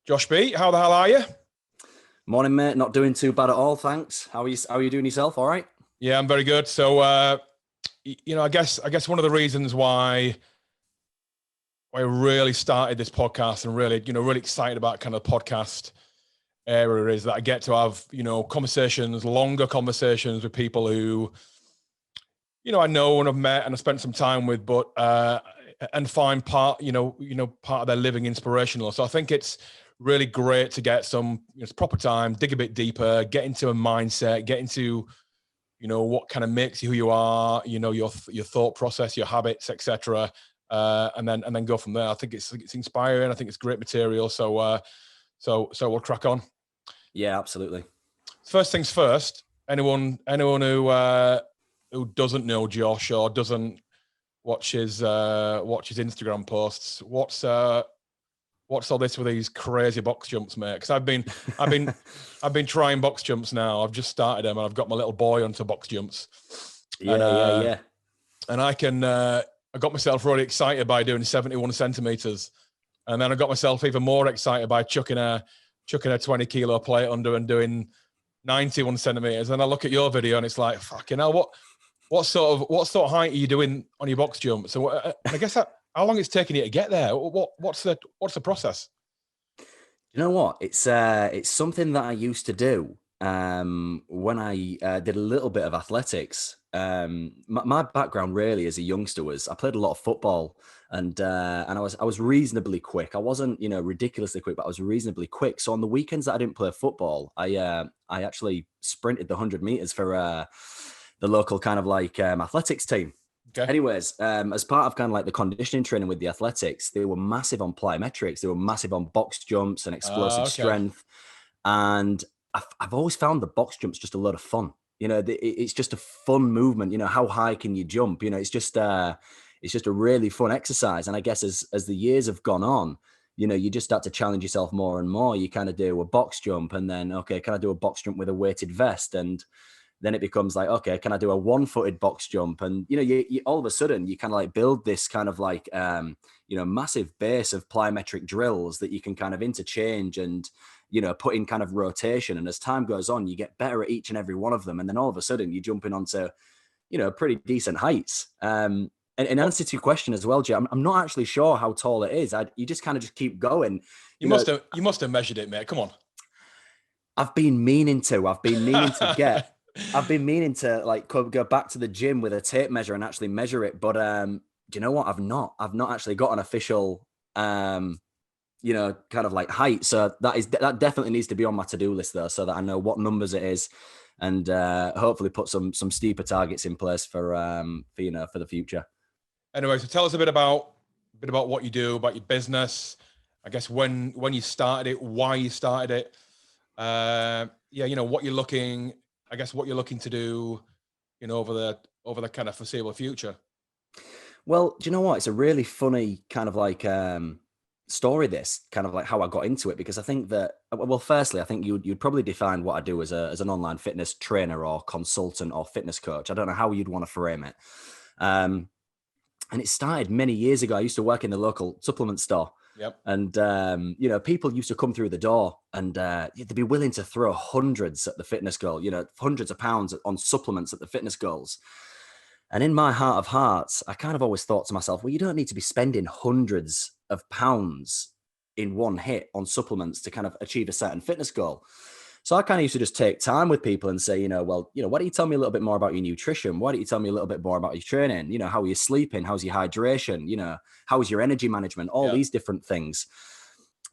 Josh Beet, how the hell are you? Morning, mate. Not doing too bad at all, thanks. How are you doing yourself? All right? Yeah, I'm very good. So, I guess one of the reasons why I really started this podcast and really excited about kind of podcast area is that I get to have, conversations, longer conversations with people who, I know and I've met and I've spent some time with, but and find part of their living inspirational. So I think it's really great to get some proper time, dig a bit deeper, get into a mindset, get into what kind of makes you who you are, your thought process, your habits, etc. And then go from there. I think it's inspiring. I think it's great material. So we'll crack on. Yeah, absolutely. First things first. Anyone who doesn't know Josh or doesn't watch his Instagram posts, what's all this with these crazy box jumps, mate? Because I've been trying box jumps now. I've just started them, and I've got my little boy onto box jumps. Yeah. And I got myself really excited by doing 71 centimeters, and then I got myself even more excited by chucking a 20-kilo plate under and doing 91 centimeters. And I look at your video, and it's like, fucking hell, what sort of height are you doing on your box jump? So I guess how long it's taking you to get there? What's the process? You know what? It's something that I used to do when I did a little bit of athletics. My background really as a youngster was I played a lot of football, and I was reasonably quick. I wasn't ridiculously quick, but I was reasonably quick. So on the weekends that I didn't play football, I actually sprinted the 100 meters for the local kind of like athletics team. Okay. Anyways, as part of kind of like the conditioning training with the athletics, they were massive on plyometrics. They were massive on box jumps and explosive strength. And I've always found the box jumps just a lot of fun. It's just a fun movement. How high can you jump? It's just a really fun exercise. And I guess as the years have gone on, you just start to challenge yourself more and more. You kind of do a box jump, and then, okay, can I do a box jump with a weighted vest? And then it becomes like, okay, can I do a one-footed box jump? And, you all of a sudden you kind of like build this kind of like, massive base of plyometric drills that you can kind of interchange and, put in kind of rotation. And as time goes on, you get better at each and every one of them. And then all of a sudden you're jumping onto, pretty decent heights. And in answer to your question as well, Jay, I'm not actually sure how tall it is. You just kind of just keep going. You must have measured it, mate. Come on. I've been meaning to like go back to the gym with a tape measure and actually measure it. But do you know what? I've not actually got an official, kind of like height. So that definitely needs to be on my to-do list though, so that I know what numbers it is, and hopefully put some steeper targets in place for the future. Anyway, so tell us a bit about what you do, about your business. I guess when you started it, why you started it. What you're looking to do, over the kind of foreseeable future. Well, do you know what? It's a really funny kind of like story, this kind of like how I got into it, because I think that, well, firstly, I think you'd probably define what I do as an online fitness trainer or consultant or fitness coach. I don't know how you'd want to frame it. And it started many years ago. I used to work in the local supplement store. Yep. And, people used to come through the door and they'd be willing to throw hundreds at the fitness goal, hundreds of pounds on supplements at the fitness goals. And in my heart of hearts, I kind of always thought to myself, well, you don't need to be spending hundreds of pounds in one hit on supplements to kind of achieve a certain fitness goal. So I kind of used to just take time with people and say, why don't you tell me a little bit more about your nutrition? Why don't you tell me a little bit more about your training? How are you sleeping? How's your hydration? How's your energy management? All these different things.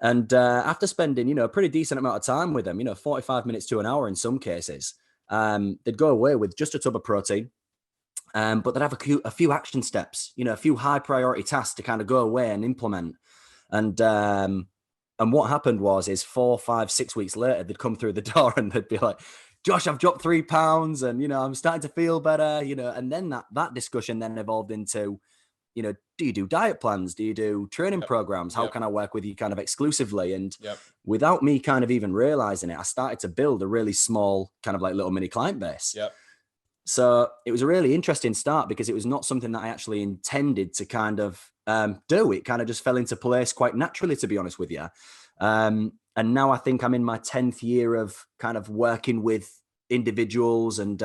And after spending, a pretty decent amount of time with them, 45 minutes to an hour in some cases, they'd go away with just a tub of protein. But they'd have a few action steps, a few high priority tasks to kind of go away and implement. And what happened is 4, 5, 6 weeks later, they'd come through the door and they'd be like, Josh, I've dropped 3 pounds and, I'm starting to feel better, and then that discussion then evolved into, do you do diet plans? Do you do training programs? How can I work with you kind of exclusively? And without me kind of even realizing it, I started to build a really small kind of like little mini client base. Yep. So it was a really interesting start because it was not something that I actually intended to kind of do. It kind of just fell into place quite naturally, to be honest with you. now I think I'm in my 10th year of kind of working with individuals and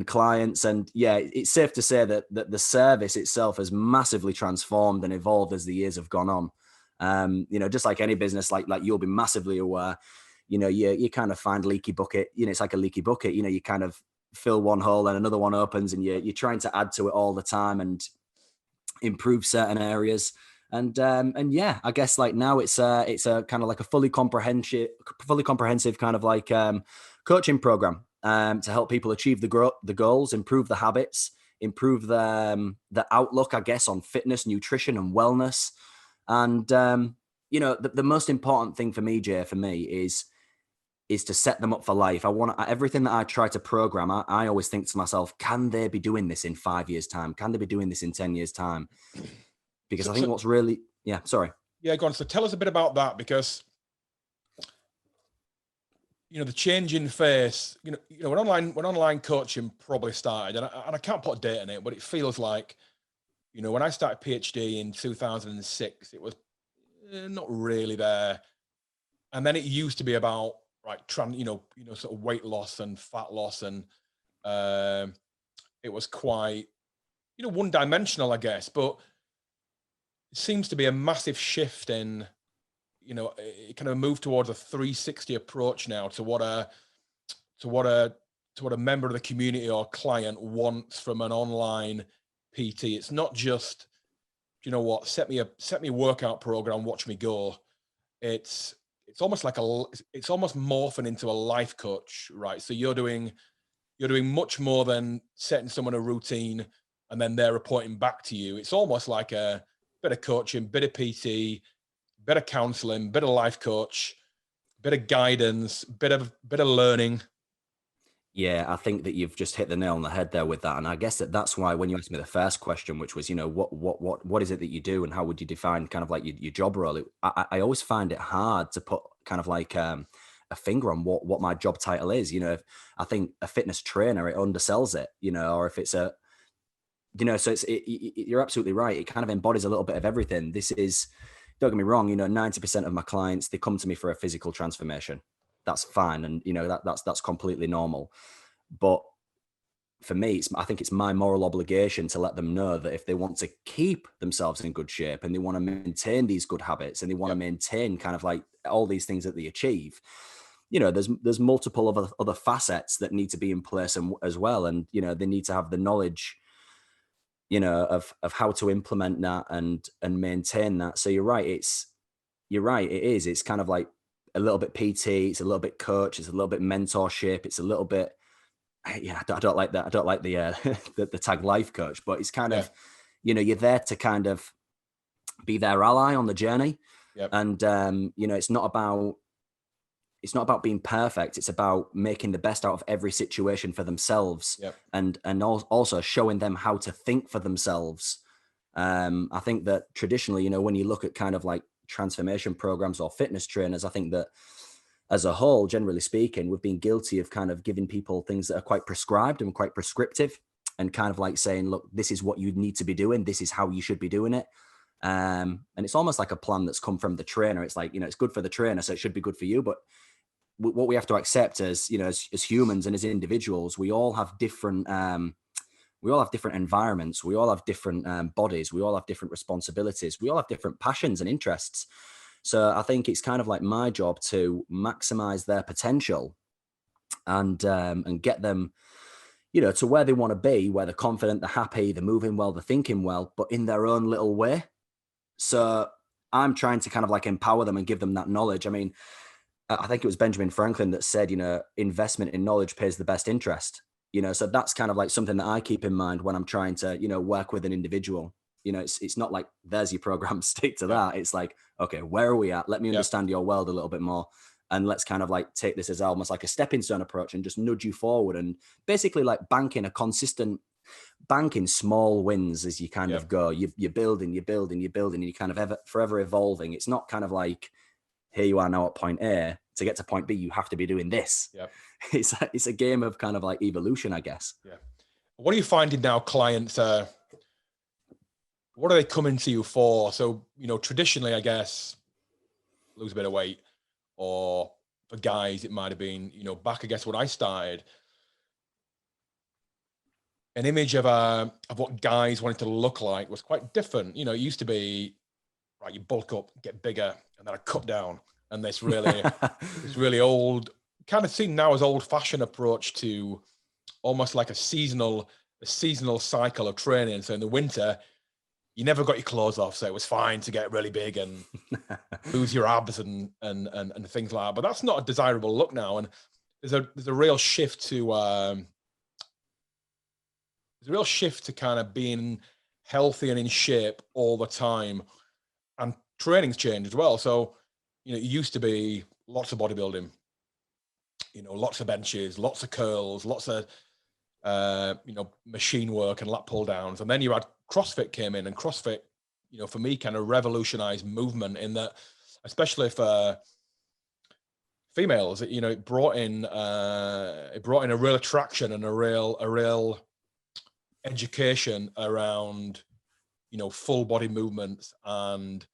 clients. And yeah, it's safe to say that the service itself has massively transformed and evolved as the years have gone on. Just like any business, like you'll be massively aware, you kind of find leaky bucket, it's like a leaky bucket, you kind of fill one hole and another one opens, and you're trying to add to it all the time and improve certain areas. And yeah, I guess like now it's a kind of like a fully comprehensive kind of like coaching program to help people achieve the goals, improve the habits, improve the outlook, I guess, on fitness, nutrition, and wellness. And the most important thing for me, Jay, is to set them up for life. I want everything that I try to program. I always think to myself, can they be doing this in 5 years' time? Can they be doing this in 10 years' time? Because I think what's really, sorry. Yeah, go on. So tell us a bit about that, because the change in face, when online coaching probably started, and I can't put a date on it, but it feels like, when I started PhD in 2006, it was not really there. And then it used to be about like sort of weight loss and fat loss, and it was quite one-dimensional, I guess. But it seems to be a massive shift in, it kind of moved towards a 360 approach now to what a member of the community or client wants from an online PT. It's not just, set me a workout program, watch me go. It's almost like it's almost morphing into a life coach, right? So you're doing much more than setting someone a routine and then they're reporting back to you. It's almost like a bit of coaching, bit of PT, bit of counseling, bit of life coach, bit of guidance, bit of learning. Yeah, I think that you've just hit the nail on the head there with that. And I guess that's why when you asked me the first question, which was, what is it that you do and how would you define kind of like your job role? I always find it hard to put kind of like a finger on what my job title is. I think a fitness trainer, it undersells it, or if it's so you're absolutely right. It kind of embodies a little bit of everything. Don't get me wrong, 90% of my clients, they come to me for a physical transformation. That's fine. And, that's completely normal. But for me, I think it's my moral obligation to let them know that if they want to keep themselves in good shape and they want to maintain these good habits and they want to maintain kind of like all these things that they achieve, there's multiple other facets that need to be in place as well. And, they need to have the knowledge, of how to implement that and maintain that. So you're right. It is. It's kind of like a little bit PT, it's a little bit coach, it's a little bit mentorship, it's a little bit, I don't like that. I don't like the the tag life coach, but it's kind of, you're there to kind of be their ally on the journey. Yep. And it's not about being perfect. It's about making the best out of every situation for themselves. Yep. and also showing them how to think for themselves. I think that traditionally, when you look at kind of like transformation programs or fitness trainers, I think that as a whole, generally speaking, we've been guilty of kind of giving people things that are quite prescribed and quite prescriptive, and kind of like saying, look, this is what you need to be doing. This is how you should be doing it. And it's almost like a plan that's come from the trainer. It's like, it's good for the trainer, so it should be good for you. But what we have to accept as, as humans and as individuals, we all have different environments. We all have different bodies. We all have different responsibilities. We all have different passions and interests. So I think it's kind of like my job to maximize their potential and get them, to where they want to be, where they're confident, they're happy, they're moving well, they're thinking well, but in their own little way. So I'm trying to kind of like empower them and give them that knowledge. I mean, I think it was Benjamin Franklin that said, investment in knowledge pays the best interest. So that's kind of like something that I keep in mind when I'm trying to, work with an individual. It's not like there's your program, stick to that. It's like, okay, where are we at? Let me understand your world a little bit more. And let's kind of like take this as almost like a stepping stone approach and just nudge you forward, and basically like banking small wins as you kind of go. You're building, and you're kind of forever evolving. It's not kind of like, here you are now at point A, to get to point B, you have to be doing this. Yep. It's a game of kind of like evolution, I guess. Yeah. What are you finding now, clients? What are they coming to you for? So, traditionally, I guess, lose a bit of weight, or for guys, it might have been, back, I guess, when I started, an image of what guys wanted to look like was quite different. It used to be, right, you bulk up, get bigger, and then I cut down. And this really old, kind of seen now as old-fashioned approach to almost like a seasonal cycle of training. So in the winter, you never got your clothes off, so it was fine to get really big and lose your abs and things like that. But that's not a desirable look now. And there's a real shift to kind of being healthy and in shape all the time, and training's changed as well. So it used to be lots of bodybuilding, lots of benches, lots of curls, lots of machine work and lat pull downs. And then you had CrossFit came in, and CrossFit, for me, kind of revolutionized movement in that, especially for females, it brought in a real attraction and a real education around, full body movements and,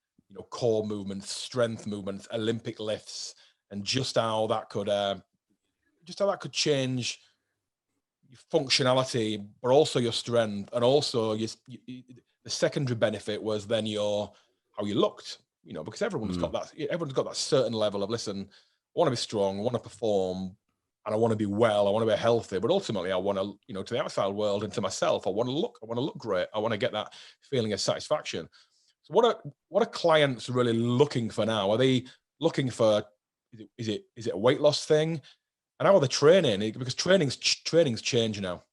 core movements, strength movements, Olympic lifts, and just how that could change your functionality, but also your strength, and also the secondary benefit was then how you looked, because everyone's got that certain level of, listen, I want to be strong, I want to perform, and I want to be well, I want to be healthy, but ultimately I want to, to the outside world and to myself, I want to look great. I want to get that feeling of satisfaction. So what are clients really looking for now? Are they looking for, is it a weight loss thing? And how are they training? Because training's changed now.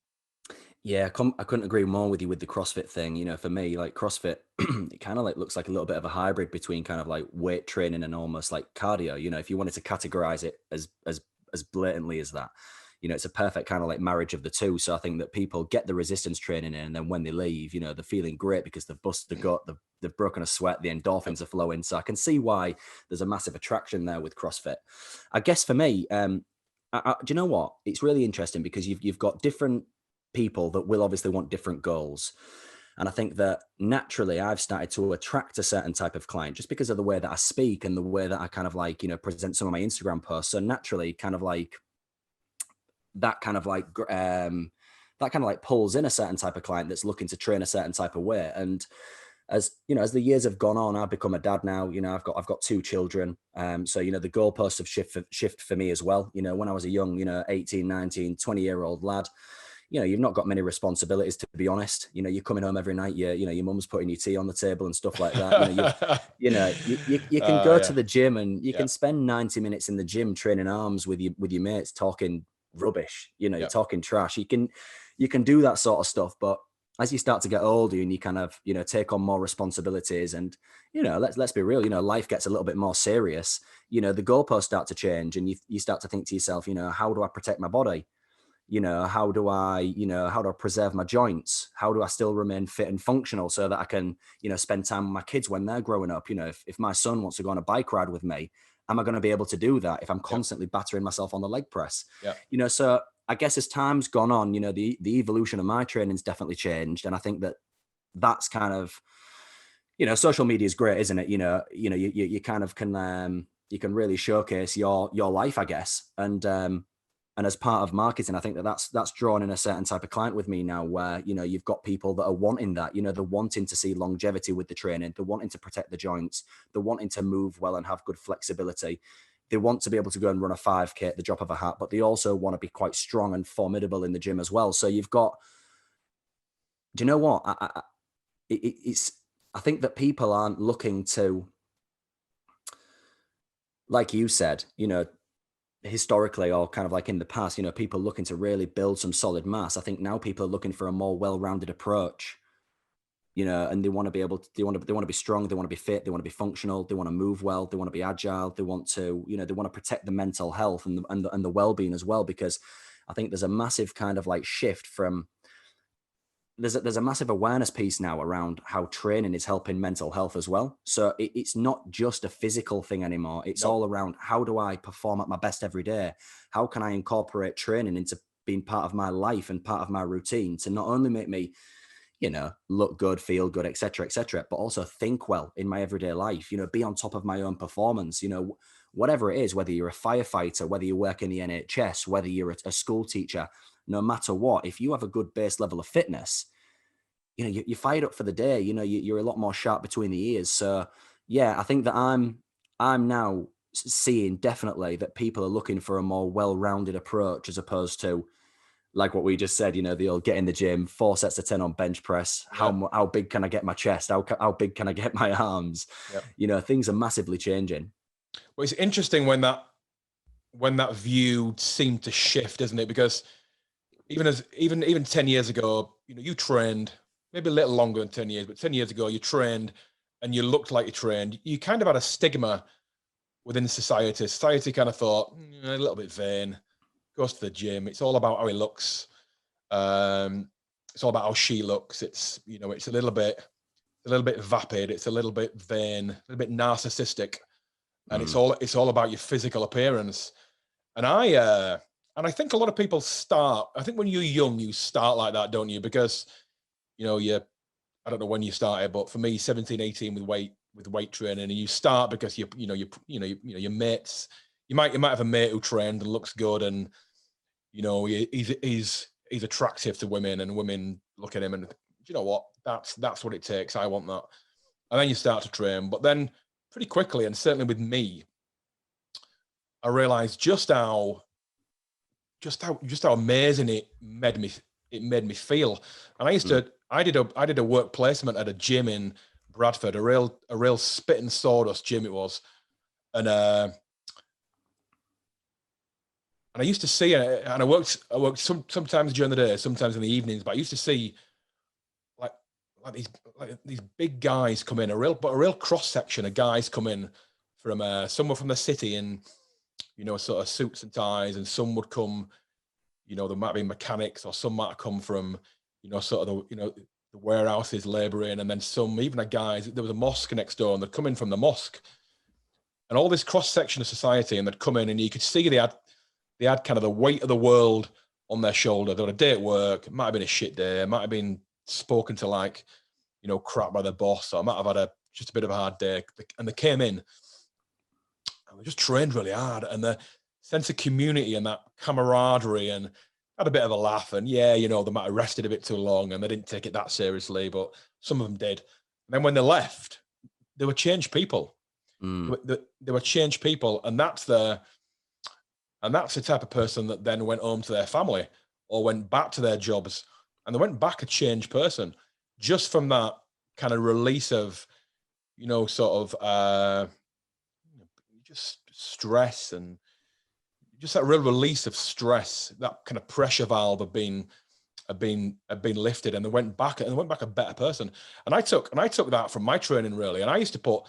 Yeah, I couldn't agree more with you with the CrossFit thing. For me, like CrossFit, it kind of like looks like a little bit of a hybrid between kind of like weight training and almost like cardio. If you wanted to categorize it as blatantly as that, it's a perfect kind of like marriage of the two. So I think that people get the resistance training in, and then when they leave, they're feeling great because they've busted the gut, they've broken a sweat, the endorphins are flowing. So I can see why there's a massive attraction there with CrossFit. I guess for me, do you know what? It's really interesting because you've got different people that will obviously want different goals. And I think that naturally I've started to attract a certain type of client just because of the way that I speak and the way that I kind of like, present some of my Instagram posts. So naturally kind of like that kind of like pulls in a certain type of client that's looking to train a certain type of way. And as the years have gone on, I've become a dad now. I've got 2 children. So the goalposts have shift for me as well. When I was a young 18, 19, 20-year-old lad, you've not got many responsibilities, to be honest. You're coming home every night, your mum's putting your tea on the table and stuff like that. You can go to the gym and you can spend 90 minutes in the gym training arms with your mates, talking rubbish, you're talking trash. You can do that sort of stuff, but as you start to get older and you kind of, take on more responsibilities and, let's be real, life gets a little bit more serious, the goalposts start to change and you start to think to yourself, how do I protect my body? How do I preserve my joints? How do I still remain fit and functional so that I can, spend time with my kids when they're growing up? If my son wants to go on a bike ride with me, am I going to be able to do that if I'm constantly battering myself on the leg press? So I guess as time's gone on, the evolution of my training's definitely changed. And I think that's kind of, social media is great, isn't it? You kind of can, you can really showcase your life, I guess. And as part of marketing, I think that's drawn in a certain type of client with me now where, you've got people that are wanting that, they're wanting to see longevity with the training. They're wanting to protect the joints. They're wanting to move well and have good flexibility. They want to be able to go and run a 5K at the drop of a hat, but they also want to be quite strong and formidable in the gym as well. So you've got, do you know what? I think that people aren't looking to, like you said, historically or kind of like in the past, people looking to really build some solid mass. I think now people are looking for a more well-rounded approach, and they want to be able to, they want to be strong, they want to be fit, they want to be functional, they want to move well, they want to be agile, they want to, they want to protect the mental health and the well-being as well, because I think there's a massive kind of like shift from, there's a massive awareness piece now around how training is helping mental health as well. So it's not just a physical thing anymore. It's all around, how do I perform at my best every day? How can I incorporate training into being part of my life and part of my routine to not only make me, look good, feel good, etc., but also think well in my everyday life, be on top of my own performance, whatever it is, whether you're a firefighter, whether you work in the NHS, whether you're a school teacher, no matter what, if you have a good base level of fitness, you're fired up for the day, you're a lot more sharp between the ears. So yeah, I think that I'm now seeing definitely that people are looking for a more well-rounded approach, as opposed to like what we just said, the old get in the gym, 4 sets of 10 on bench press. Yep. How big can I get my chest? How big can I get my arms? Yep. Things are massively changing. Well, it's interesting when that view seemed to shift, isn't it? Because even 10 years ago, you trained maybe a little longer than 10 years, but 10 years ago you trained and you looked like you trained. You kind of had a stigma within society. Society kind of thought a little bit vain, goes to the gym. It's all about how he looks. It's all about how she looks. It's it's a little bit vapid. It's a little bit vain, a little bit narcissistic, and it's all about your physical appearance. And I think a lot of people start. I think when you're young, you start like that, don't you? Because I don't know when you started, but for me, 17, 18 with weight training, and you start because your mates. You might have a mate who trained and looks good, and he's attractive to women, and women look at him and you know what, that's what it takes. I want that, and then you start to train. But then pretty quickly, and certainly with me, I realized just how amazing it made me feel. And I did a work placement at a gym in Bradford, a real spit and sawdust gym it was, and I used to see it, and I worked sometimes during the day, sometimes in the evenings, but I used to see like these big guys come in, a real cross section of guys come in from somewhere from the city in sort of suits and ties, and some would come, there might be mechanics, or some might have come from sort of the warehouses laboring, and then some even a guys. There was a mosque next door, and they'd come in from the mosque, and all this cross section of society, and they'd come in, and you could see they had kind of the weight of the world on their shoulder. They had a day at work. It might have been a shit day. It might have been spoken to like, crap by their boss, or might have had just a bit of a hard day. And they came in and they just trained really hard. And the sense of community and that camaraderie, and had a bit of a laugh. And yeah, they might have rested a bit too long and they didn't take it that seriously, but some of them did. And then when they left, they were changed people. They were changed people. And that's the type of person that then went home to their family or went back to their jobs, and they went back a changed person just from that kind of release of, sort of just stress, and just that real release of stress, that kind of pressure valve had been lifted, and they went back a better person. And I took that from my training really. And I used to put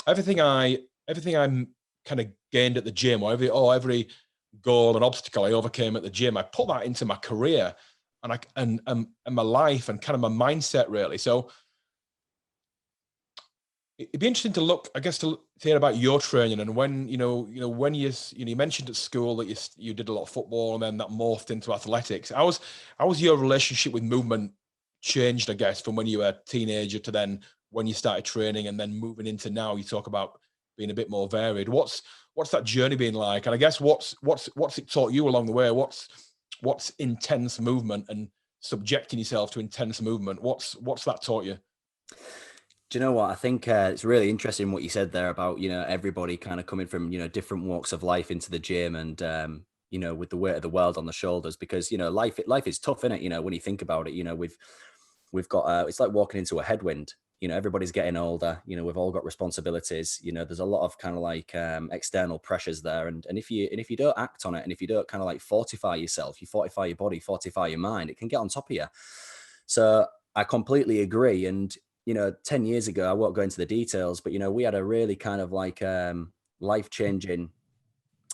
everything I kind of gained at the gym, or every goal and obstacle I overcame at the gym, I put that into my career and my life and kind of my mindset really. So it'd be interesting to look, I guess, to hear about your training, and when when you mentioned at school that you did a lot of football, and then that morphed into athletics. How was your relationship with movement changed, I guess, from when you were a teenager to then when you started training, and then moving into now? You talk about being a bit more varied. What's that journey been like? And I guess what's it taught you along the way? What's intense movement and subjecting yourself to intense movement? What's that taught you? Do you know what? I think it's really interesting what you said there about, everybody kind of coming from, different walks of life into the gym, and, with the weight of the world on the shoulders, because, life is tough, isn't it? When you think about it, we've got, it's like walking into a headwind. Everybody's getting older, we've all got responsibilities, there's a lot of kind of like external pressures there. And if you don't act on it, and if you don't kind of like fortify yourself, you fortify your body, fortify your mind, it can get on top of you. So I completely agree. And 10 years ago, I won't go into the details, but, we had a really kind of like life-changing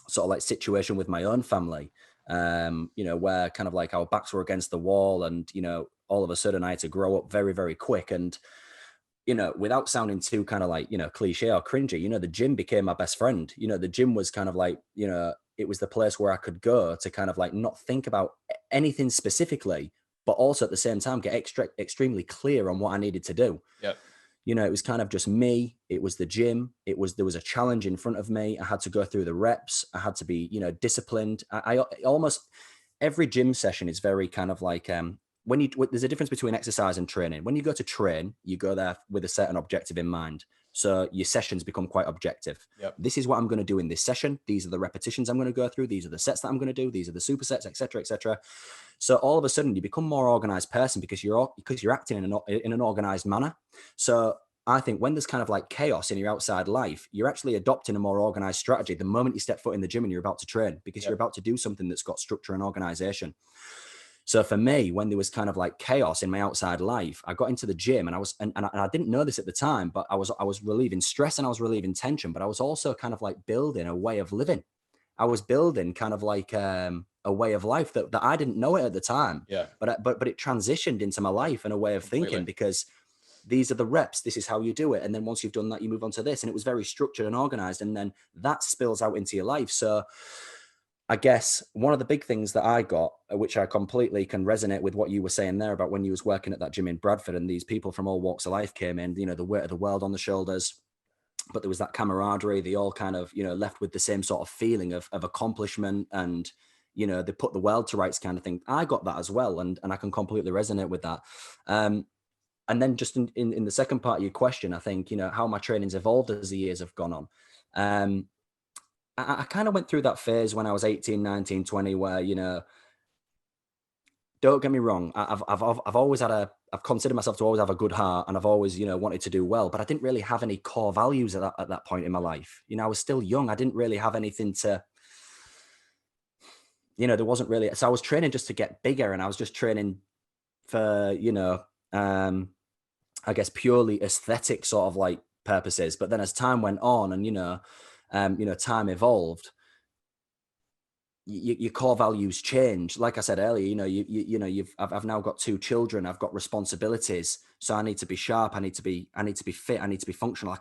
sort of like situation with my own family, where kind of like our backs were against the wall, and, all of a sudden I had to grow up very, very quick. And, without sounding too kind of like, cliche or cringy, the gym became my best friend. The gym was kind of like, it was the place where I could go to kind of like not think about anything specifically, but also at the same time get extremely clear on what I needed to do. Yeah. You know, it was kind of just me. It was the gym. There was a challenge in front of me. I had to go through the reps. I had to be, you know, disciplined. I almost, every gym session is very kind of like, there's a difference between exercise and training. When you go to train, you go there with a certain objective in mind. So your sessions become quite objective. Yep. This is what I'm going to do in this session. These are the repetitions I'm going to go through. These are the sets that I'm going to do. These are the supersets, etc., etc. So all of a sudden you become a more organized person because you're acting in an organized manner. So I think when there's kind of like chaos in your outside life, you're actually adopting a more organized strategy the moment you step foot in the gym and you're about to train, because you're about to do something that's got structure and organization. So for me, when there was kind of like chaos in my outside life, I got into the gym and I didn't know this at the time, but I was relieving stress and I was relieving tension, but I was also kind of like building a way of living. I was building kind of like a way of life that I didn't know it at the time. Yeah. But it transitioned into my life and a way of thinking, because these are the reps. This is how you do it. And then once you've done that, you move on to this. And it was very structured and organized. And then that spills out into your life. So I guess one of the big things that I got, which I completely can resonate with what you were saying there about when you was working at that gym in Bradford and these people from all walks of life came in, you know, the weight of the world on the shoulders, but there was that camaraderie. They all kind of, you know, left with the same sort of feeling of accomplishment, and, you know, they put the world to rights kind of thing. I got that as well. And I can completely resonate with that. And then just in the second part of your question, I think, you know, how my training's evolved as the years have gone on. I kind of went through that phase when I was 18, 19, 20, where, you know, don't get me wrong, I've always I've considered myself to always have a good heart, and I've always, you know, wanted to do well, but I didn't really have any core values at that point in my life. You know, I was still young. I didn't really have anything to, you know, there wasn't really, so I was training just to get bigger, and I was just training for, you know, I guess purely aesthetic sort of like purposes. But then as time went on and, you know, time evolved, your core values change. Like I said earlier, you know, I've now got 2 children. I've got responsibilities. So I need to be sharp. I need to be fit. I need to be functional.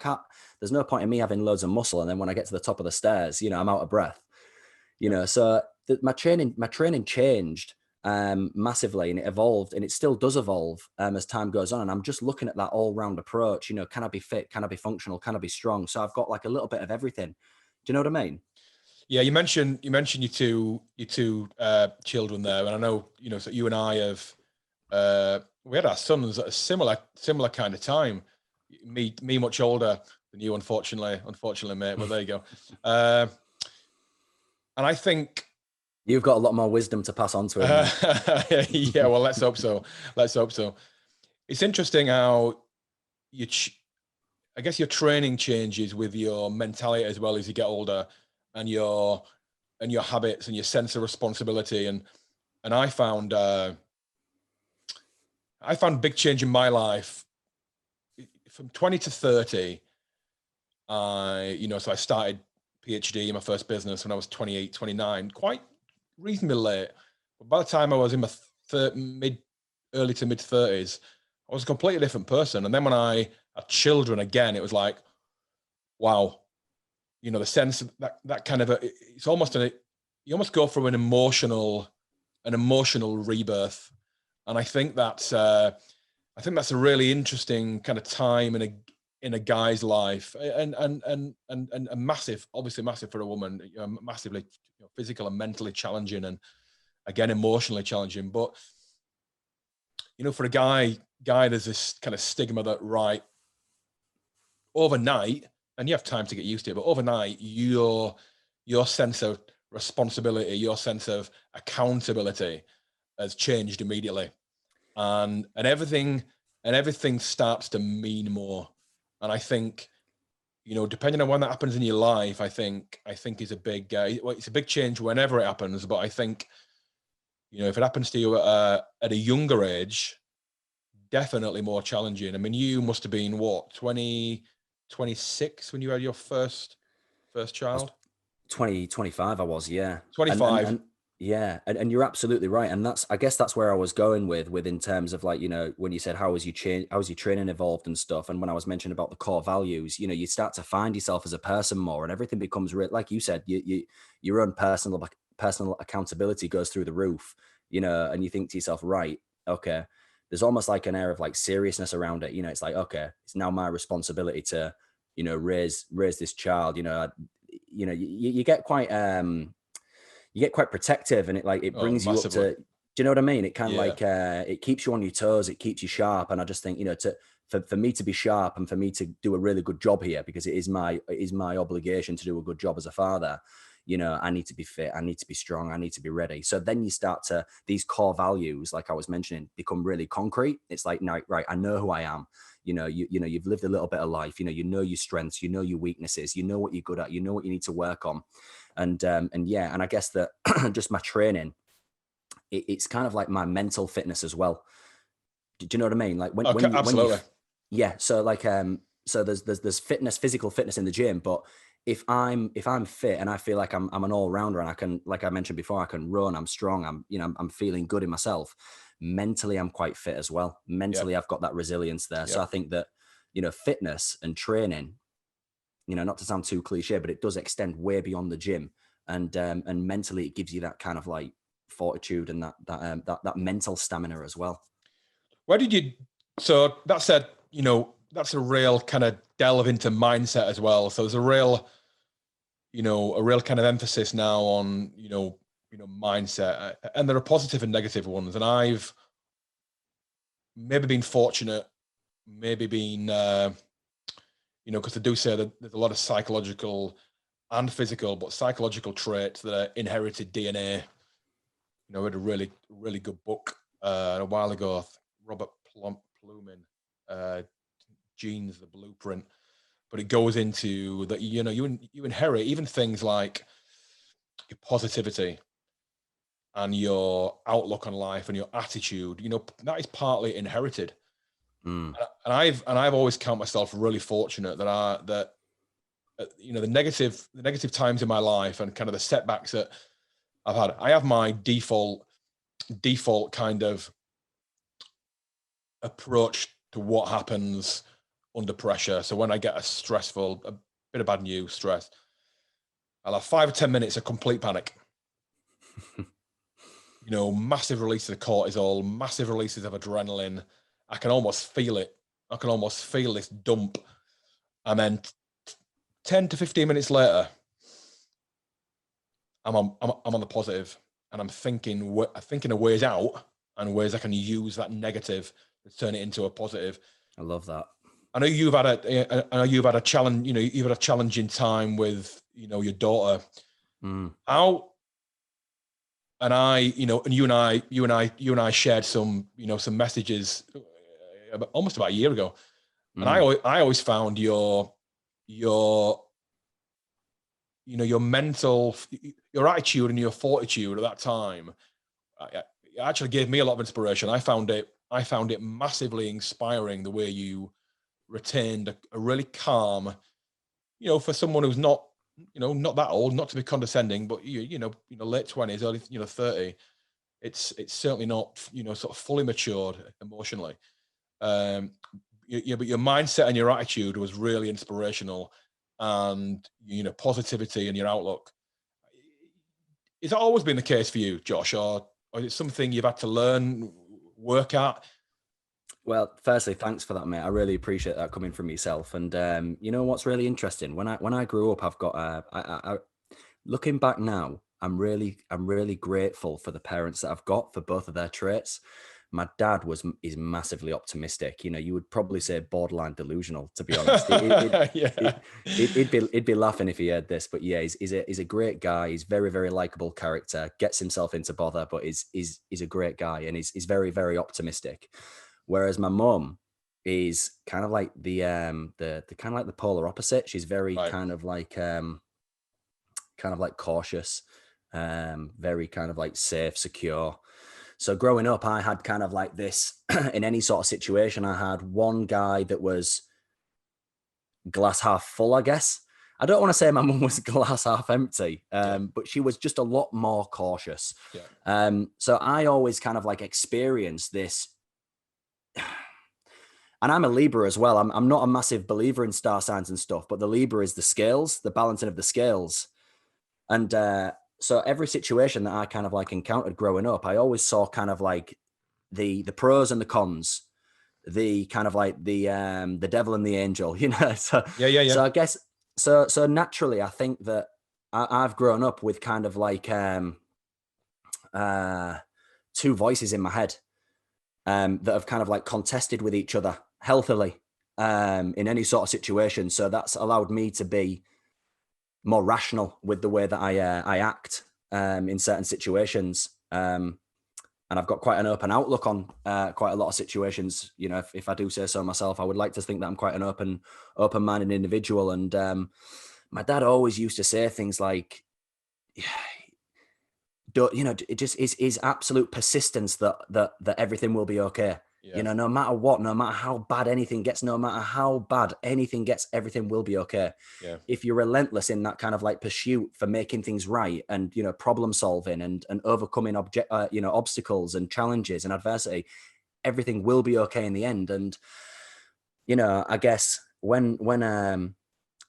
There's no point in me having loads of muscle, and then when I get to the top of the stairs, you know, I'm out of breath, you know. So my training changed massively, and it evolved, and it still does evolve as time goes on. And I'm just looking at that all-round approach. You know, can I be fit? Can I be functional? Can I be strong? So I've got like a little bit of everything. Do you know what I mean? Yeah, you mentioned your two children there, and I know, you know, so you and I have we had our sons at a similar kind of time. Me much older than you, unfortunately, mate. But there you go. And I think you've got a lot more wisdom to pass on to him. Yeah, well, let's hope so. It's interesting how I guess your training changes with your mentality as well as you get older, and your habits and your sense of responsibility. And I found a big change in my life from 20 to 30. So I started PhD in my first business when I was 28, 29, quite reasonably late. But by the time I was in my early to mid 30s, I was a completely different person. And then when I had children again, it was like, wow, you know, the sense of that kind of it's almost you almost go through an emotional rebirth. And I think that's a really interesting kind of time in a guy's life, and massive, obviously massive for a woman, you know, massively, you know, physical and mentally challenging, and again emotionally challenging. But, you know, for a guy, there's this kind of stigma that, right, overnight, and you have time to get used to it, but overnight, your sense of responsibility, your sense of accountability has changed immediately, and everything starts to mean more. And I think, you know, depending on when that happens in your life, I think is a big it's a big change whenever it happens. But I think, you know, if it happens to you at a younger age, definitely more challenging. I mean, you must have been what, 26 when you had your first child? 25 I was, yeah. 25. And you're absolutely right. And I guess that's where I was going with in terms of, like, you know, when you said how was your training evolved and stuff, and when I was mentioning about the core values, you know, you start to find yourself as a person more, and everything becomes like you said, your own personal accountability goes through the roof, you know, and you think to yourself, right, okay, there's almost like an air of like seriousness around it. It's like, okay, it's now my responsibility to, raise this child. You get quite protective, and it Oh, brings you up massively. to, do you know what I mean? It kind of Yeah. like, it keeps you on your toes, it keeps you sharp. And I just think, for me to be sharp and for me to do a really good job here, because it is my obligation to do a good job as a father. I need to be fit, I need to be strong, I need to be ready. So then you start to, these core values, like I was mentioning, become really concrete. It's like, no, right, I know who I am. You've lived a little bit of life. You know your strengths, you know your weaknesses, you know what you're good at, you know what you need to work on. And I guess that just my training, it's kind of like my mental fitness as well. Do you know what I mean? Like Okay, absolutely. yeah. So like, so there's fitness, physical fitness in the gym, but if I'm fit and I feel like I'm an all rounder, and I can, like I mentioned before, I can run, I'm strong, I'm feeling good in myself. Mentally, I'm quite fit as well. Mentally, Yep. I've got that resilience there. So I Yep. think that, fitness and training, not to sound too cliche, but it does extend way beyond the gym. And mentally, it gives you that kind of like fortitude and that mental stamina as well. Where did you, so that said, that's a real kind of delve into mindset as well. So there's a real kind of emphasis now on, mindset, and there are positive and negative ones. And I've maybe been fortunate, maybe been, because they do say that there's a lot of psychological and physical, but psychological traits that are inherited DNA. I read a really, really good book a while ago, Robert Plumin, Genes, the Blueprint. But it goes into that, you inherit even things like your positivity and your outlook on life and your attitude. That is partly inherited. Mm. And I've always count myself really fortunate that the negative times in my life and kind of the setbacks that I've had. I have my default kind of approach to what happens under pressure. So when I get a bit of bad news, stress, I'll have 5 or 10 minutes of complete panic. Massive releases of cortisol, massive releases of adrenaline. I can almost feel it. I can almost feel this dump. And then 10 to 15 minutes later, I'm on the positive, and I'm thinking of ways out and ways I can use that negative to turn it into a positive. I love that. I know you've had a challenge. You've had a challenging time with your daughter. Mm. How, and I, and you and I shared some some messages almost about a year ago, and I always found your your mental, your attitude and your fortitude at that time, it actually gave me a lot of inspiration. I found it massively inspiring, the way you retained a really calm, for someone who's not, not that old, not to be condescending, but late 20s, early, 30. It's certainly not, sort of fully matured emotionally. But your mindset and your attitude was really inspirational, and positivity and your outlook. Has that always been the case for you, Josh, or is it something you've had to learn, work at? Well, firstly, thanks for that, mate. I really appreciate that coming from yourself. And what's really interesting, when I grew up, I've got looking back now, I'm really grateful for the parents that I've got, for both of their traits. My dad is massively optimistic. You would probably say borderline delusional, to be honest. He'd be laughing if he heard this, but yeah, he's a great guy. He's very, very likable character, gets himself into bother, but he's a great guy, and he's very, very optimistic. Whereas my mum is kind of like the kind of like the polar opposite. She's very Right. kind of like cautious, very kind of like safe, secure. So growing up, I had kind of like this in any sort of situation. I had one guy that was glass half full, I guess. I don't want to say my mum was glass half empty, but she was just a lot more cautious. Yeah. So I always kind of like experienced this. And I'm a Libra as well. I'm not a massive believer in star signs and stuff, but the Libra is the scales, the balancing of the scales. And so every situation that I kind of like encountered growing up, I always saw kind of like the pros and the cons, the kind of like the devil and the angel, you know. So yeah. So I guess so naturally, I think that I've grown up with kind of like two voices in my head that have kind of like contested with each other healthily in any sort of situation. So that's allowed me to be more rational with the way that I act in certain situations. And I've got quite an open outlook on quite a lot of situations. You know, if I do say so myself, I would like to think that I'm quite an open-minded individual. And my dad always used to say things like, you know, it just is absolute persistence that everything will be okay. Yeah. You know, no matter what, no matter how bad anything gets, everything will be okay. Yeah. If you're relentless in that kind of like pursuit for making things right and, you know, problem solving and overcoming obstacles and challenges and adversity, everything will be okay in the end. And, you know, I guess when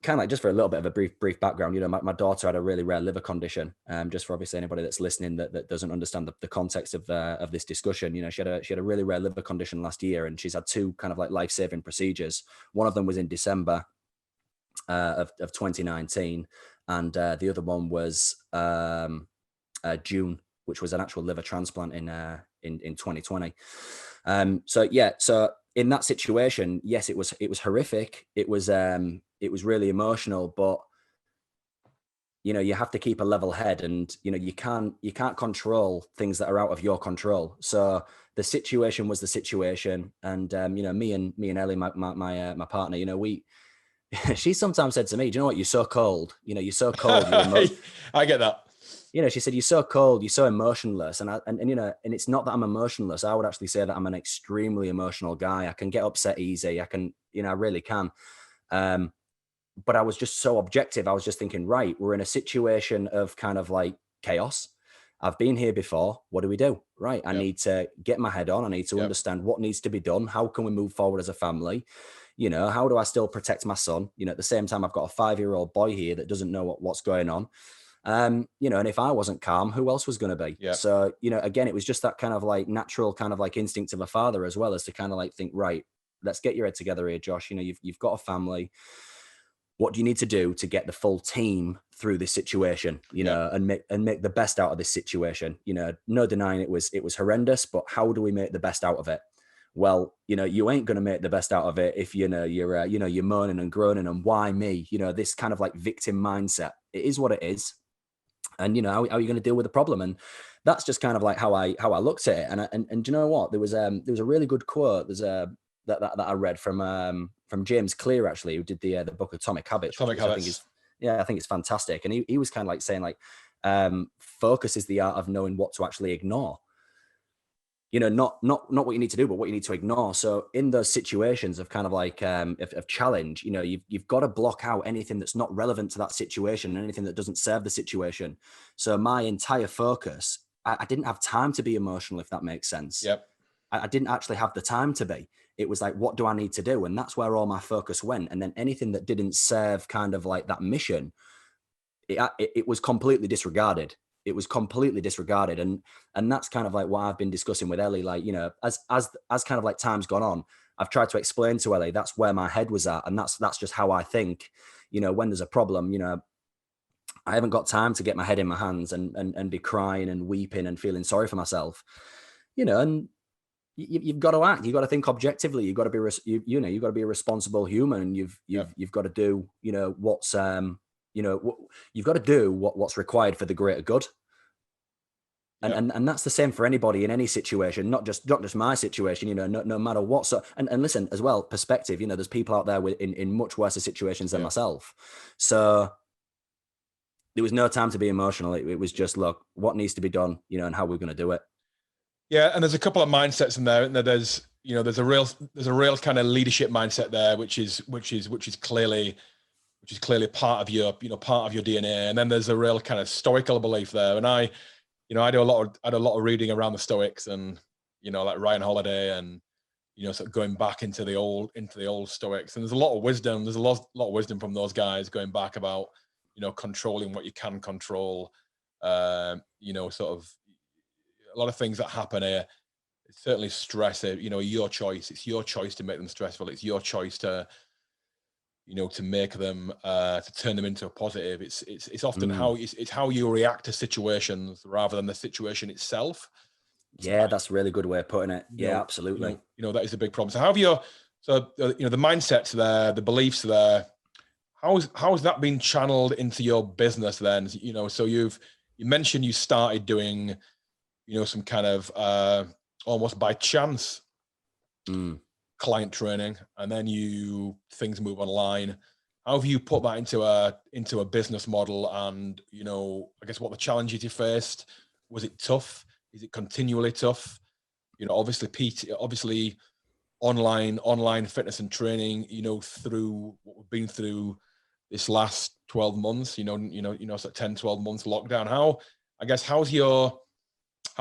kind of like, just for a little bit of a brief background, you know, my daughter had a really rare liver condition. Just for obviously anybody that's listening that doesn't understand the context of this discussion, you know, she had a really rare liver condition last year, and she's had two kind of like life-saving procedures. One of them was in December of 2019, and the other one was June, which was an actual liver transplant in 2020. So in that situation, yes, it was horrific. It was really emotional, but you know, you have to keep a level head, and you know, you can't control things that are out of your control. So the situation was the situation, and you know, me and Ellie, my partner, you know, she sometimes said to me, "Do you know what? You're so cold. You know, you're so cold. I get that. You know," she said, "You're so cold. You're so emotionless." And you know, and it's not that I'm emotionless. I would actually say that I'm an extremely emotional guy. I can get upset easy. I really can. But I was just so objective. I was just thinking, right, we're in a situation of kind of like chaos. I've been here before. What do we do? Right. I need to get my head on. I need to understand what needs to be done. How can we move forward as a family? You know, how do I still protect my son? You know, at the same time, I've got a 5-year-old boy here that doesn't know what's going on. You know, and if I wasn't calm, who else was going to be? Yeah. So, you know, again, it was just that kind of like natural kind of like instinct of a father, as well as to kind of like think, right, let's get your head together here, Josh. You know, you've got a family. What do you need to do to get the full team through this situation, you know, and make the best out of this situation? You know, no denying it was horrendous, but how do we make the best out of it? Well, you know, you ain't going to make the best out of it if, you know, you're moaning and groaning and why me, you know, this kind of like victim mindset. It is what it is. And, you know, how are you going to deal with the problem? And that's just kind of like how I looked at it. And do you know what? There was a really good quote. There's that I read from James Clear, actually, who did the book Atomic Habits. Atomic Habits. I think it's fantastic. And he was kind of like saying like, focus is the art of knowing what to actually ignore. You know, not what you need to do, but what you need to ignore. So in those situations of kind of like of challenge, you know, you've got to block out anything that's not relevant to that situation and anything that doesn't serve the situation. So my entire focus, I didn't have time to be emotional, if that makes sense. Yep. I didn't actually have the time to be. It was like, what do I need to do? And that's where all my focus went. And then anything that didn't serve kind of like that mission, it was completely disregarded. It was completely disregarded. And that's kind of like what I've been discussing with Ellie. Like, you know, as kind of like time's gone on, I've tried to explain to Ellie, that's where my head was at. And that's just how I think. You know, when there's a problem, you know, I haven't got time to get my head in my hands and be crying and weeping and feeling sorry for myself, you know. And you've got to act. You've got to think objectively. You've got to be, you've got to be a responsible human. And you've got to do, you know, what's, you know, you've got to do what's required for the greater good. And that's the same for anybody in any situation, not just my situation, you know, no matter what. So, and listen as well, perspective, you know, there's people out there in much worse situations than myself. So there was no time to be emotional. It was just, look, what needs to be done, you know, and how we're going to do it. Yeah. And there's a couple of mindsets in there. And there's a real kind of leadership mindset there, which is clearly part of your DNA. And then there's a real kind of stoical belief there. And I do a lot of reading around the Stoics, and, you know, like Ryan Holiday, and, you know, sort of going back into the old Stoics. And there's a lot of wisdom. There's a lot of wisdom from those guys going back about, you know, controlling what you can control. You know, sort of a lot of things that happen here. it's certainly stress, your choice. It's your choice to make them stressful. It's your choice to, to make them, to turn them into a positive. It's often it's how you react to situations rather than the situation itself. Yeah, that's a really good way of putting it. Yeah, absolutely. That is a big problem. So how have the mindsets there, the beliefs there, how's that been channeled into your business then? So you mentioned you started doing, some kind of almost by chance client training, and then things move online. How have you put that into a business model? And I guess what the challenges you faced? Was it tough? Is it continually tough? Obviously online fitness and training, through what we've been through this last 12 months, so 10, 12 months lockdown. How's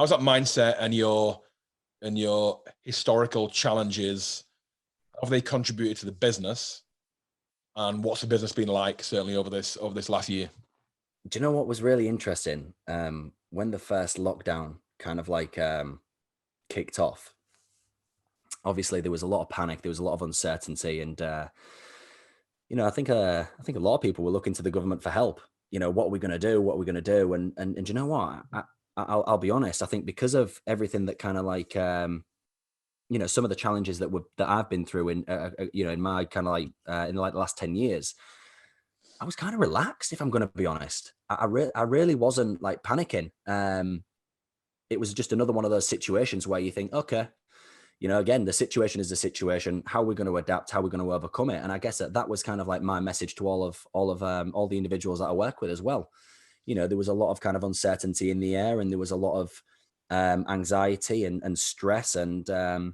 that mindset and your historical challenges, how have they contributed to the business? And what's the business been like, certainly over this last year? Do you know what was really interesting? When the first lockdown kind of like kicked off, obviously there was a lot of panic, there was a lot of uncertainty, and I think a lot of people were looking to the government for help. What are we going to do? What are we going to do? And you know what? I'll be honest. I think because of everything that kind of like some of the challenges that I've been through in my kind of like in like the last 10 years, I was kind of relaxed, if I'm going to be honest. I really wasn't like panicking. It was just another one of those situations where you think, okay, again, the situation is the situation. How are we going to adapt? How are we going to overcome it? And I guess that was kind of like my message to all the individuals that I work with as well. There was a lot of kind of uncertainty in the air, and there was a lot of anxiety and stress, and yeah,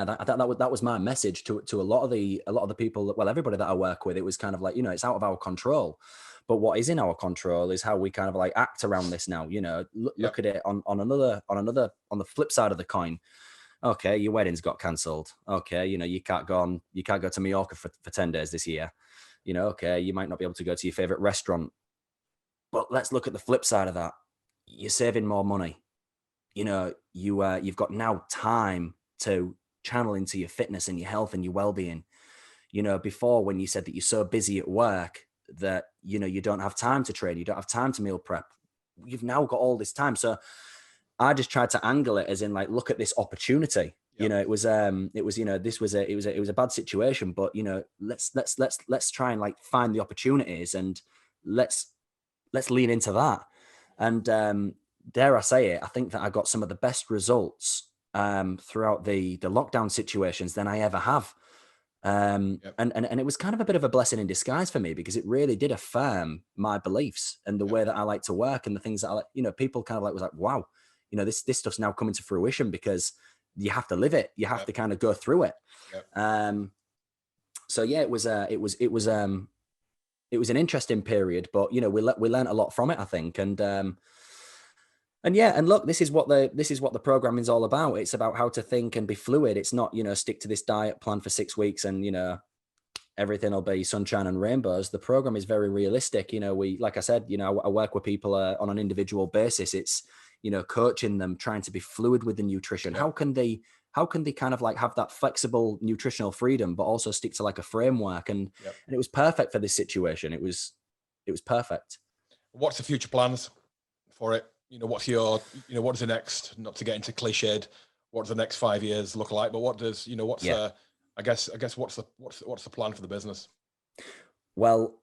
that was my message to a lot of the people, well, everybody that I work with. It was kind of like, it's out of our control, but what is in our control is how we kind of like act around this now. Look at it on the flip side of the coin. Okay, your wedding's got cancelled. Okay, you can't go to Mallorca for 10 days this year. Okay, you might not be able to go to your favorite restaurant. But let's look at the flip side of that. You're saving more money. You've got now time to channel into your fitness and your health and your well-being. Before, when you said that you're so busy at work that you don't have time to train, you don't have time to meal prep, you've now got all this time. So I just tried to angle it as in like, look at this opportunity. Yep. It was a bad situation, but let's try and like find the opportunities, and let's lean into that. And dare I say it, I think that I got some of the best results throughout the lockdown situations than I ever have. Yep. And it was kind of a bit of a blessing in disguise for me, because it really did affirm my beliefs and the way that I like to work, and the things that I like. People kind of like was like, wow, this stuff's now coming to fruition, because you have to live it. You have to kind of go through it. Yep. So yeah, it was an interesting period, but we learned a lot from it, I think. And yeah, and look, this is what the programming is all about. It's about how to think and be fluid. It's not, stick to this diet plan for 6 weeks and, everything will be sunshine and rainbows. The program is very realistic. Like I said, I work with people on an individual basis. It's, coaching them, trying to be fluid with the nutrition. Yeah. How can they kind of like have that flexible nutritional freedom, but also stick to like a framework? And it was perfect for this situation. It was perfect. What's the future plans for it? What's what is the next, not to get into cliched, what does the next 5 years look like? But what does, I guess what's the plan for the business? Well,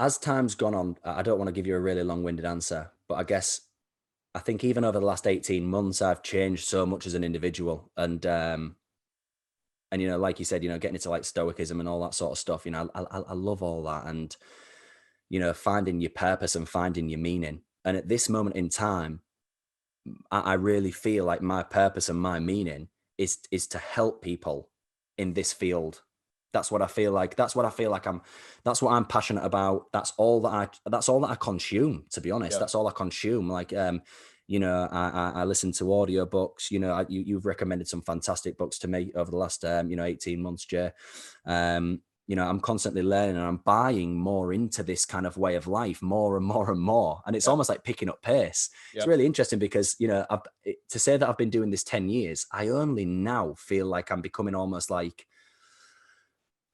as time's gone on, I don't want to give you a really long-winded answer, but I think even over the last 18 months, I've changed so much as an individual. And like you said, getting into like stoicism and all that sort of stuff, I love all that. And, finding your purpose and finding your meaning. And at this moment in time, I really feel like my purpose and my meaning is to help people in this field. That's what I feel like. That's what I'm passionate about. That's all that I consume, to be honest. Yeah. That's all I consume. Like, I listen to audiobooks. You've recommended some fantastic books to me over the last, 18 months, Jay. I'm constantly learning and I'm buying more into this kind of way of life, more and more and more. And it's almost like picking up pace. It's really interesting because, to say that I've been doing this 10 years, I only now feel like I'm becoming almost like,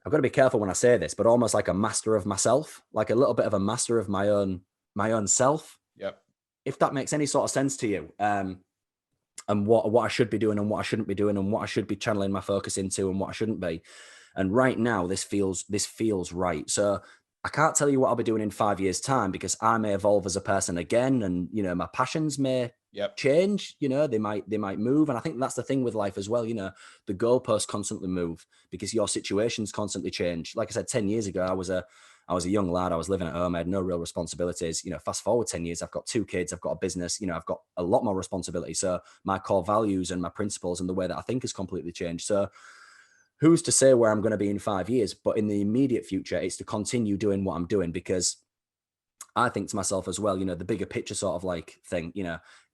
I've got to be careful when I say this, but almost like a master of myself, like a little bit of a master of my own self. Yep. If that makes any sort of sense to you. And what I should be doing and what I shouldn't be doing and what I should be channeling my focus into and what I shouldn't be. And right now, this feels right. So I can't tell you what I'll be doing in 5 years' time because I may evolve as a person again, and my passions may change. They might move, and I think that's the thing with life as well. The goalposts constantly move because your situations constantly change. Like I said, 10 years ago, I was a young lad. I was living at home. I had no real responsibilities. Fast forward 10 years, I've got 2 kids. I've got a business. I've got a lot more responsibility. So my core values and my principles and the way that I think has completely changed. So who's to say where I'm going to be in 5 years? But in the immediate future, it's to continue doing what I'm doing because I think to myself as well, the bigger picture sort of like thing,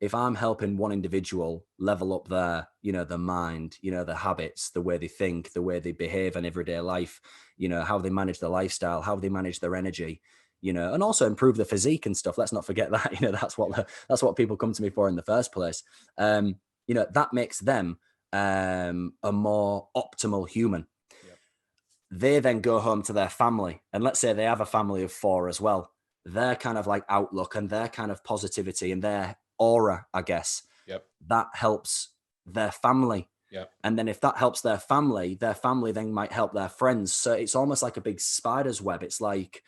if I'm helping one individual level up their, the mind, the habits, the way they think, the way they behave in everyday life, how they manage their lifestyle, how they manage their energy, and also improve the physique and stuff. Let's not forget that, that's what people come to me for in the first place. That makes them a more optimal human. They then go home to their family, and let's say they have a family of 4 as well. Their kind of like outlook and their kind of positivity and their aura, I guess, that helps their family. And then if that helps their family then might help their friends. So it's almost like a big spider's web. It's like,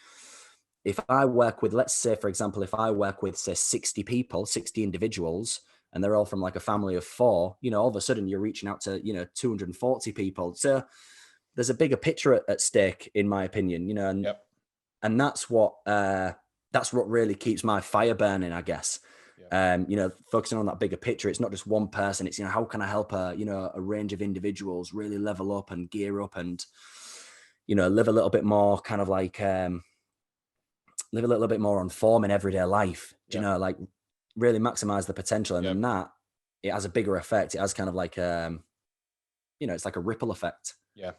if I work with, let's say, for example, if I work with, say, 60 people, 60 individuals, and they're all from like a family of 4, all of a sudden you're reaching out to, 240 people. So there's a bigger picture at stake, in my opinion, and that's what really keeps my fire burning, I guess. Focusing on that bigger picture. It's not just one person. It's, how can I help a range of individuals really level up and gear up and, live a little bit more kind of like, live a little bit more on form in everyday life, like really maximize the potential. And then that, it has a bigger effect. It has kind of like, it's like a ripple effect. Yeah.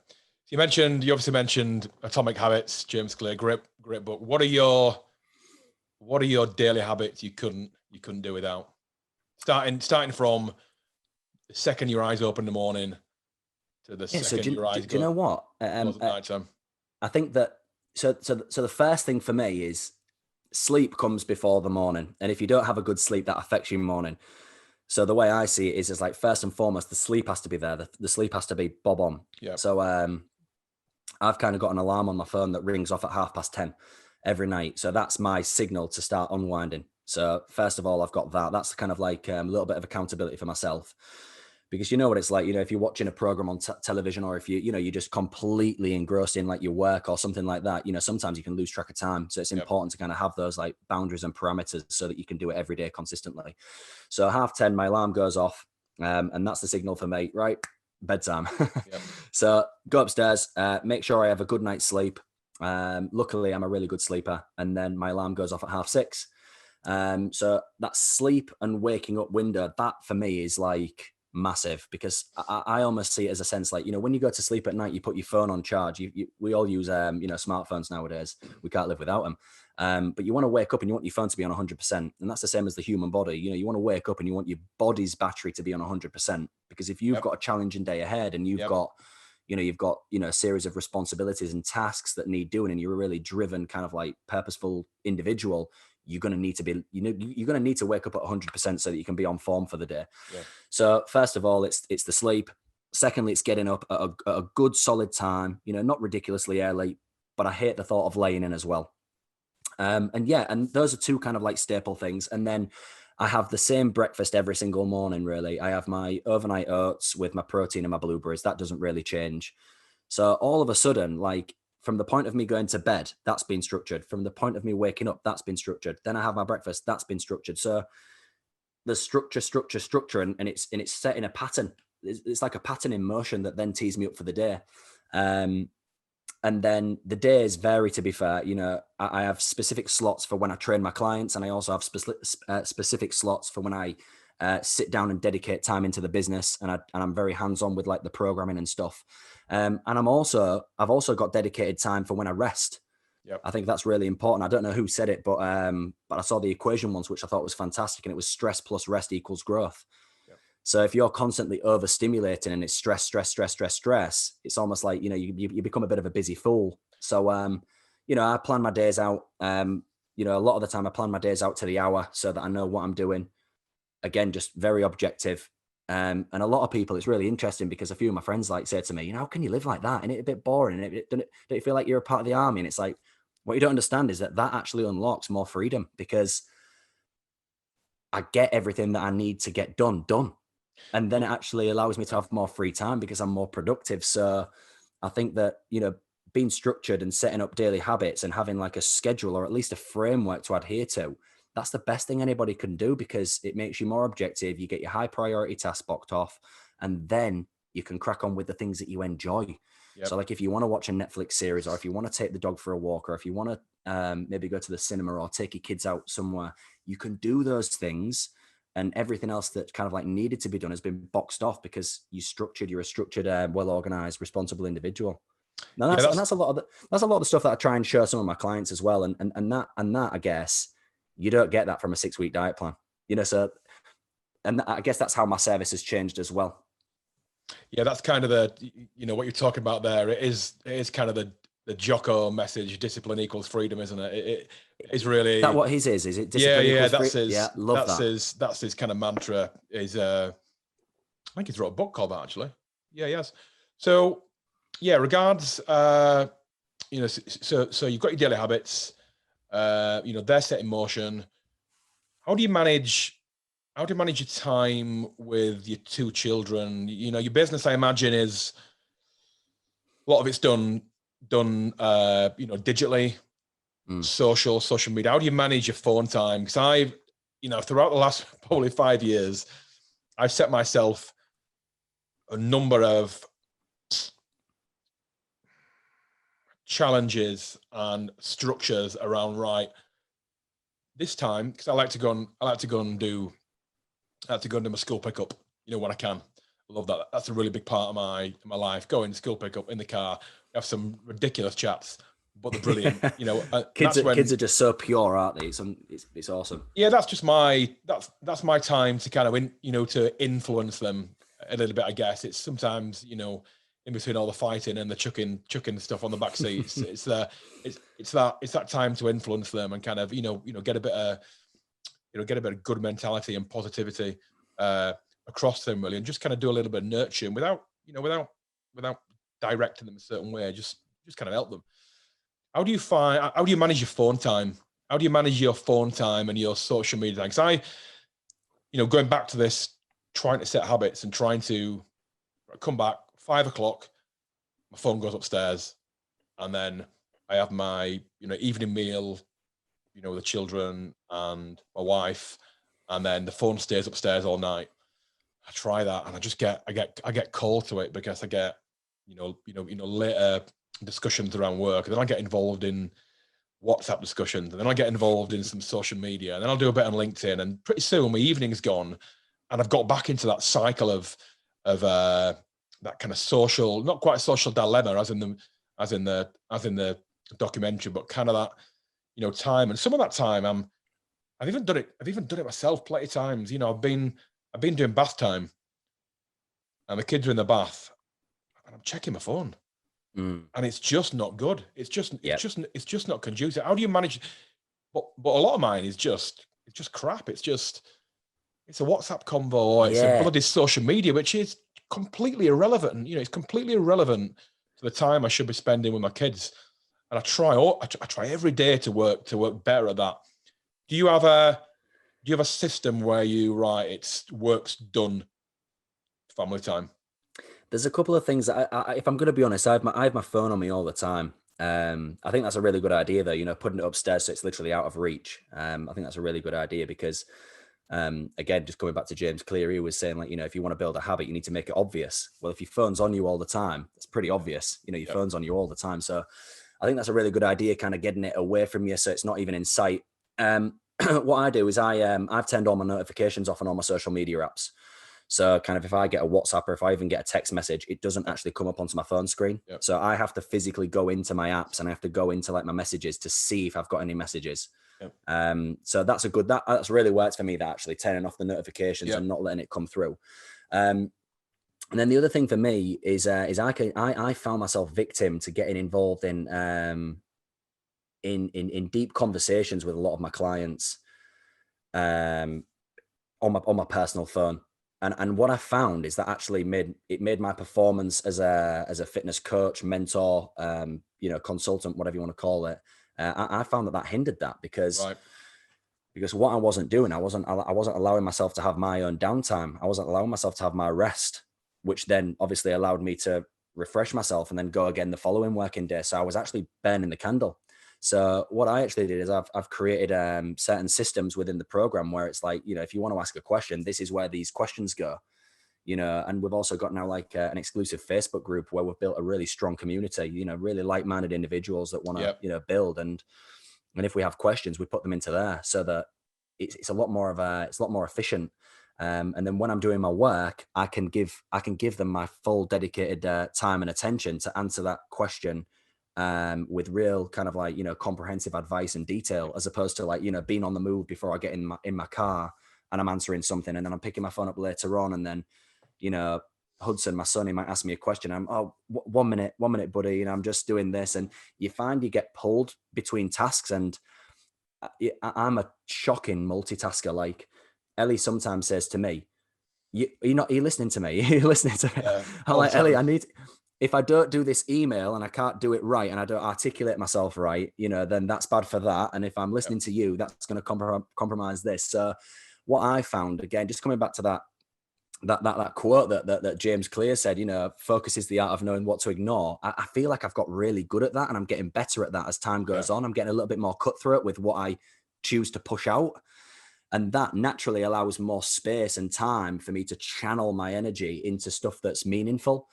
You obviously mentioned Atomic Habits, James Clear, great book. What are your daily habits you couldn't do without? Starting from the second your eyes open in the morning to the second your eyes go. Do you know what? At nighttime. I think that so the first thing for me is sleep comes before the morning, and if you don't have a good sleep, that affects your morning. So the way I see it is like, first and foremost, the sleep has to be there. The sleep has to be bob on. Yeah. So I've kind of got an alarm on my phone that rings off at 10:30 every night. So that's my signal to start unwinding. So first of all, I've got that. That's kind of like a little bit of accountability for myself, because you know what it's like, if you're watching a program on television, or if you're just completely engrossed in like your work or something like that, sometimes you can lose track of time. So it's important to kind of have those like boundaries and parameters so that you can do it every day consistently. So 10:30, my alarm goes off, and that's the signal for me, right? Bedtime. So go upstairs, make sure I have a good night's sleep. Luckily I'm a really good sleeper, and then my alarm goes off at 6:30. So that sleep and waking up window, that for me is like massive, because I almost see it as a sense like, when you go to sleep at night, you put your phone on charge. We all use smartphones nowadays. We can't live without them. But you want to wake up and you want your phone to be on 100%, and that's the same as the human body. You want to wake up and you want your body's battery to be on 100%, because if you've got a challenging day ahead and you've got a series of responsibilities and tasks that need doing, and you're a really driven kind of like purposeful individual, you're going to need to be, you're going to need to wake up at 100% so that you can be on form for the day. So first of all, it's the sleep. Secondly, it's getting up at a good solid time, not ridiculously early, but I hate the thought of laying in as well. And those are 2 kind of like staple things. And then I have the same breakfast every single morning, really. I have my overnight oats with my protein and my blueberries. That doesn't really change. So all of a sudden, like, from the point of me going to bed, that's been structured. From the point of me waking up, that's been structured. Then I have my breakfast, that's been structured. So the structure, and it's set in a pattern. It's like a pattern in motion that then tees me up for the day. And then the days vary, to be fair. I have specific slots for when I train my clients, and I also have specific slots for when I sit down and dedicate time into the business, and I'm very hands-on with like the programming and stuff. And I've also got dedicated time for when I rest. Yep. I think that's really important. I don't know who said it, but I saw the equation once, which I thought was fantastic. And it was stress plus rest equals growth. Yep. So if you're constantly overstimulating and it's stress, it's almost like, you become a bit of a busy fool. So, I plan my days out. A lot of the time I plan my days out to the hour so that I know what I'm doing. Again, just very objective. And a lot of people, it's really interesting because a few of my friends say to me, how can you live like that? And it's a bit boring. And don't you feel like you're a part of the army? And it's like, what you don't understand is that actually unlocks more freedom, because I get everything that I need to get done. And then it actually allows me to have more free time because I'm more productive. So I think that, being structured and setting up daily habits and having like a schedule or at least a framework to adhere to, that's the best thing anybody can do, because it makes you more objective. You get your high priority tasks boxed off, and then you can crack on with the things that you enjoy. Yep. So like if you want to watch a Netflix series, or if you want to take the dog for a walk, or if you want to maybe go to the cinema or take your kids out somewhere, you can do those things. And everything else that kind of like needed to be done has been boxed off because you're a structured, well-organized, responsible individual. Now that's a lot of the stuff that I try and show some of my clients as well. And that I guess you don't get that from a 6-week diet plan, so, and I guess that's how my service has changed as well. Yeah. That's kind of the, what you're talking about there. It is kind of the Jocko message, discipline equals freedom, isn't it? It is really. Is that what his is? Is it discipline equals that's freedom? his, yeah, love that. That's his kind of mantra is, I think he's wrote a book called that, actually. Yeah, yes. So yeah, regards, so you've got your daily habits, they're set in motion. How do you manage your time with your 2 children? Your business, I imagine, is a lot of it's done, digitally, social media. How do you manage your phone time? Because I've, throughout the last probably 5 years, I've set myself a number of challenges and structures around, right, this time, because I like to go and do my school pickup, when I can. I love that. That's a really big part of my life. Going to school pickup in the car, have some ridiculous chats, but they're brilliant. Kids are just so pure, aren't they? It's awesome. Yeah, that's just that's my time to kind of to influence them a little bit. I guess it's sometimes in between all the fighting and the chucking stuff on the back seats, it's that time to influence them and kind of get a bit of good mentality and positivity across them, really, and just kind of do a little bit of nurturing without directing them a certain way. Just kind of help them. How do you manage your phone time? How do you manage your phone time and your social media time? Because going back to this, trying to set habits and trying to come back 5 o'clock, my phone goes upstairs, and then I have my evening meal, with the children and my wife, and then the phone stays upstairs all night. I try that, and I get called to it because I get later discussions around work, and then I get involved in WhatsApp discussions, and then I get involved in some social media, and then I'll do a bit on LinkedIn, and pretty soon my evening's gone, and I've got back into that cycle of that kind of social, not quite a social dilemma as in the documentary, but kind of that time. And some of that time I've even done it myself plenty of times. I've been doing bath time, and the kids are in the bath, and I'm checking my phone, and it's just not good. It's just not conducive. How do you manage? But a lot of mine is just crap. It's a WhatsApp convo. It's a bloody social media, which is completely irrelevant. It's completely irrelevant to the time I should be spending with my kids. And I try every day to work better at that. Do you have a system where it's work's done, family time? There's a couple of things that if I'm going to be honest, I have my phone on me all the time. I think that's a really good idea, though. Putting it upstairs so it's literally out of reach. I think that's a really good idea because, again, just coming back to James Clear, he was saying if you want to build a habit, you need to make it obvious. Well, if your phone's on you all the time, it's pretty obvious. Your phone's on you all the time. So I think that's a really good idea, kind of getting it away from you so it's not even in sight. What I do is I've turned all my notifications off on all my social media apps. So kind of if I get a WhatsApp or if I even get a text message, it doesn't actually come up onto my phone screen. Yep. So I have to physically go into my apps and I have to go into like my messages to see if I've got any messages. Yep. So that's really worked for me, that actually turning off the notifications and not letting it come through. And then the other thing for me is I found myself victim to getting involved in deep conversations with a lot of my clients on my personal phone. And what I found is that actually made my performance as a fitness coach, mentor, consultant, whatever you want to call it. I found that hindered that because what I wasn't doing, I wasn't allowing myself to have my own downtime. I wasn't allowing myself to have my rest, which then obviously allowed me to refresh myself and then go again the following working day. So I was actually burning the candle. So what I actually did is I've created certain systems within the program where it's like, if you want to ask a question, this is where these questions go, and we've also got now like an exclusive Facebook group where we've built a really strong community, really like-minded individuals that want to, build. And if we have questions, we put them into there so that it's a lot more efficient. And then when I'm doing my work, I can give them my full dedicated time and attention to answer that question with real kind of like, comprehensive advice and detail, as opposed to like, being on the move before I get in my car and I'm answering something and then I'm picking my phone up later on. And then, Hudson, my son, he might ask me a question. I'm, 1 minute, buddy. I'm just doing this. And you find you get pulled between tasks. And I'm a shocking multitasker. Like Ellie sometimes says to me, you're listening to me. You're listening to me. Yeah, I'm like, Ellie, if I don't do this email and I can't do it right and I don't articulate myself right, then that's bad for that. And if I'm listening to you, that's going to compromise this. So what I found, again, just coming back to that quote that James Clear said, focus is the art of knowing what to ignore. I feel like I've got really good at that and I'm getting better at that as time goes on. I'm getting a little bit more cutthroat with what I choose to push out. And that naturally allows more space and time for me to channel my energy into stuff that's meaningful.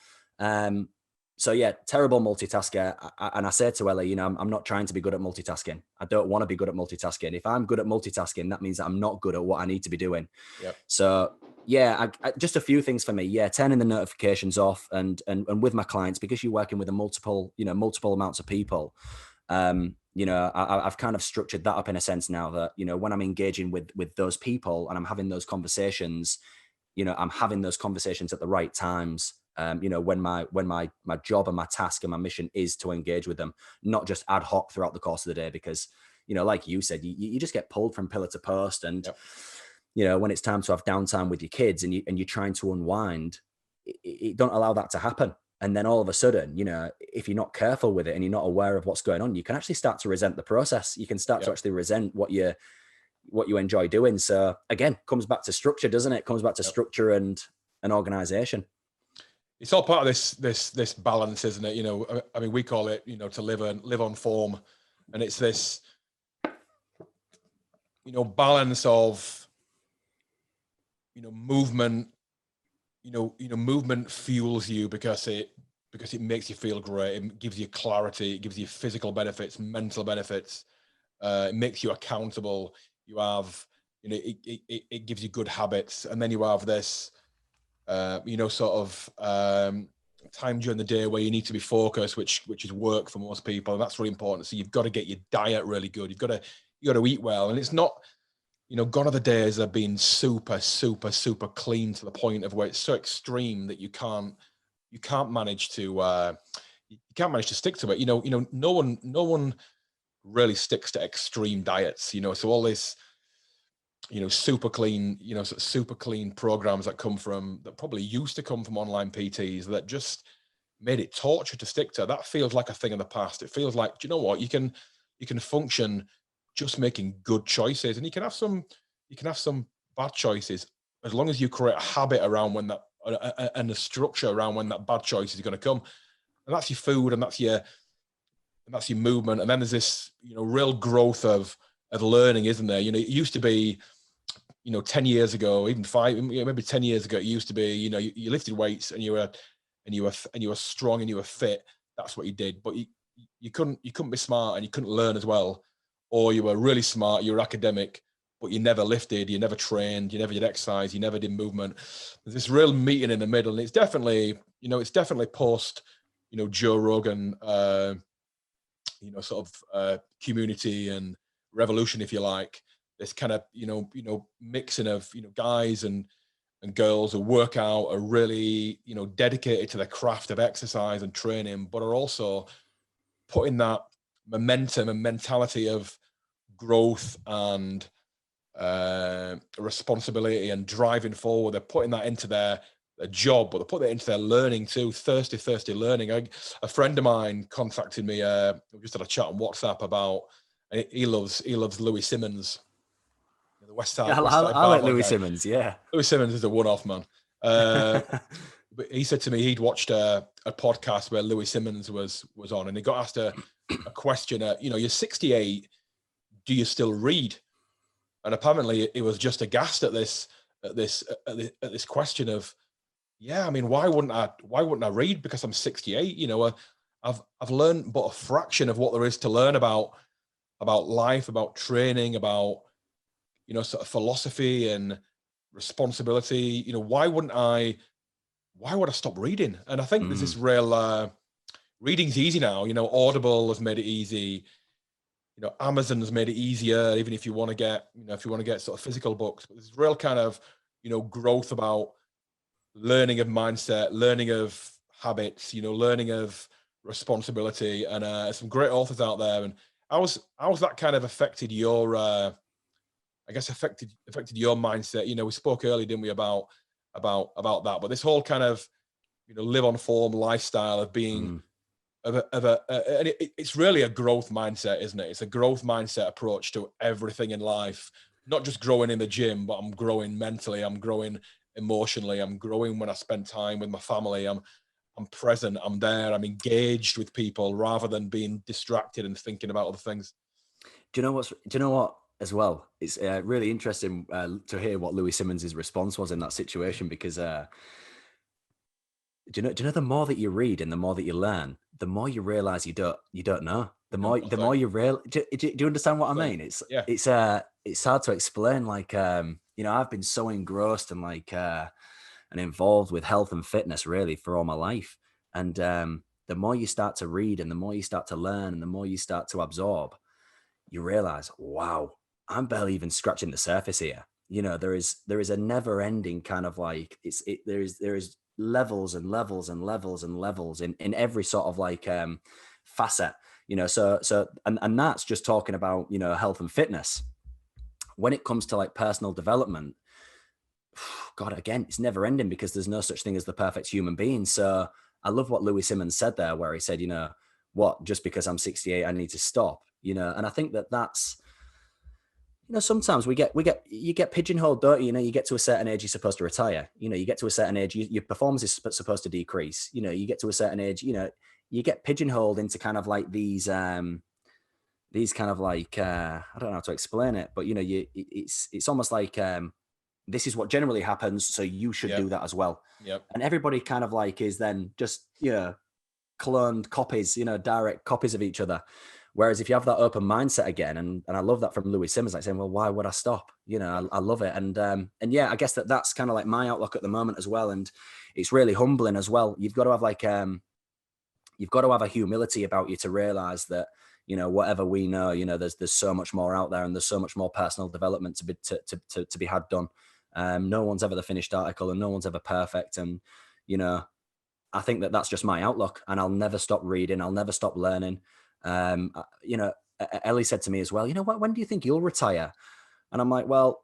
So yeah, terrible multitasker. And I said to Ellie, I'm not trying to be good at multitasking. I don't want to be good at multitasking. If I'm good at multitasking, that means that I'm not good at what I need to be doing. Yep. So yeah, just a few things for me. Yeah, turning the notifications off and with my clients, because you're working with multiple amounts of people. I've kind of structured that up in a sense now that, when I'm engaging with those people and I'm having those conversations, I'm having those conversations at the right times. When my job and my task and my mission is to engage with them, not just ad hoc throughout the course of the day, because, like you said, you just get pulled from pillar to post. And, when it's time to have downtime with your kids and you're trying to unwind, it don't allow that to happen. And then all of a sudden, if you're not careful with it and you're not aware of what's going on, you can actually start to resent the process. You can start to actually resent what you enjoy doing. So again, comes back to structure, doesn't it? Comes back to structure and an organization. It's all part of this balance, isn't it? I mean, we call it, to live on form, and it's this, balance of, movement. Movement fuels you because it makes you feel great. It gives you clarity. It gives you physical benefits, mental benefits. It makes you accountable. You have, it gives you good habits, and then you have this. Sort of time during the day where you need to be focused, which is work for most people, and that's really important. So you've got to get your diet really good. You got to eat well, and it's not, gone are the days of being super, super, super clean to the point of where it's so extreme that you can't manage to stick to it. No one really sticks to extreme diets. So all this. Super clean, sort of super clean programs that probably used to come from online PTs that just made it torture to stick to. That feels like a thing of the past. It feels like, do you know what? You can function just making good choices, and you can have some bad choices as long as you create a habit around when that and a structure around when that bad choice is going to come. And that's your food, and that's your movement. And then there's this, real growth of learning, isn't there? It used to be, 10 years ago, even maybe 10 years ago, it used to be, you lifted weights and you were strong and you were fit. That's what you did. But you couldn't be smart and you couldn't learn as well. Or you were really smart, you were academic, but you never lifted, you never trained, you never did exercise, you never did movement. There's this real meeting in the middle, and it's definitely post, Joe Rogan, sort of community and revolution, if you like. This kind of mixing of guys and girls who work out, are really dedicated to the craft of exercise and training, but are also putting that momentum and mentality of growth and responsibility and driving forward. They're putting that into their job, but they put that into their learning too. Thirsty learning. A friend of mine contacted me. We just had a chat on WhatsApp about. He loves Louis Simmons, the West Side. Yeah, I like Louis Simmons. Yeah, Louis Simmons is a one-off man. But he said to me he'd watched a podcast where Louis Simmons was on, and he got asked a question. You're 68. Do you still read? And apparently, he was just aghast at this question of, yeah, I mean, why wouldn't I read? Because I'm 68. I've learned but a fraction of what there is to learn about life, about training, about sort of philosophy and responsibility. Why would I stop reading? And I think there's this real reading's easy now. Audible has made it easy. Amazon's made it easier, even if you want to get sort of physical books. But there's real kind of growth about learning of mindset, learning of habits, learning of responsibility, and some great authors out there. And how's that kind of affected your affected your mindset? We spoke earlier, didn't we, about that, but this whole kind of live on form lifestyle of being and it's really a growth mindset, isn't it? It's a growth mindset approach to everything in life. Not just growing in the gym, but I'm growing mentally, I'm growing emotionally, I'm growing when I spend time with my family, I'm present, I'm there, I'm engaged with people rather than being distracted and thinking about other things. Do you know what as well? It's really interesting to hear what Louis Simmons' response was in that situation, because do you know the more that you read and the more that you learn, the more you realize you don't know. The more you real. Do you understand what I mean? It's hard to explain. Like I've been so engrossed and and involved with health and fitness really for all my life, and the more you start to read and the more you start to learn and the more you start to absorb, you realize, wow, I'm barely even scratching the surface here. There is a never ending kind of there is levels and levels and levels and levels in every sort of facet, and that's just talking about, health and fitness. When it comes to personal development, God, again, it's never ending because there's no such thing as the perfect human being. So I love what Louis Simmons said there, where he said, just because I'm 68, I need to stop, and I think that's, sometimes you get pigeonholed, don't you? You get to a certain age, you're supposed to retire. You get to a certain age, your performance is supposed to decrease. You get to a certain age, you get pigeonholed into kind of these kind of I don't know how to explain it, but it's almost like this is what generally happens, so you should do that as well. Yep. And everybody kind of is then just cloned copies, direct copies of each other. Whereas if you have that open mindset again, and I love that from Louis Simmons, saying, well, why would I stop? I love it. And yeah, I guess that's kind of my outlook at the moment as well. And it's really humbling as well. You've got to have you've got to have a humility about you to realize that, whatever we know, there's so much more out there, and there's so much more personal development to be had done. No one's ever the finished article, and no one's ever perfect. And, I think that's just my outlook, and I'll never stop reading. I'll never stop learning. Ellie said to me as well, when do you think you'll retire? And I'm like, well,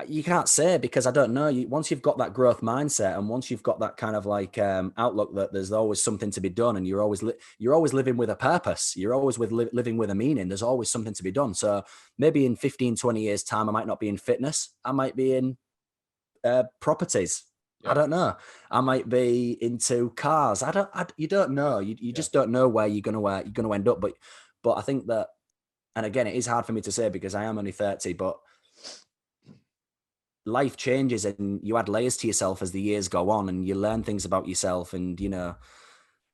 you can't say, because I don't know. Once you've got that growth mindset, and once you've got that kind of outlook that there's always something to be done, and you're always living with a purpose, you're always living with a meaning, there's always something to be done. So maybe in 15, 20 years time, I might not be in fitness. I might be in properties. I don't know. I might be into cars. You don't know. You just don't know where you're going to end up. But I think that, and again, it is hard for me to say because I am only 30, but life changes and you add layers to yourself as the years go on, and you learn things about yourself. And,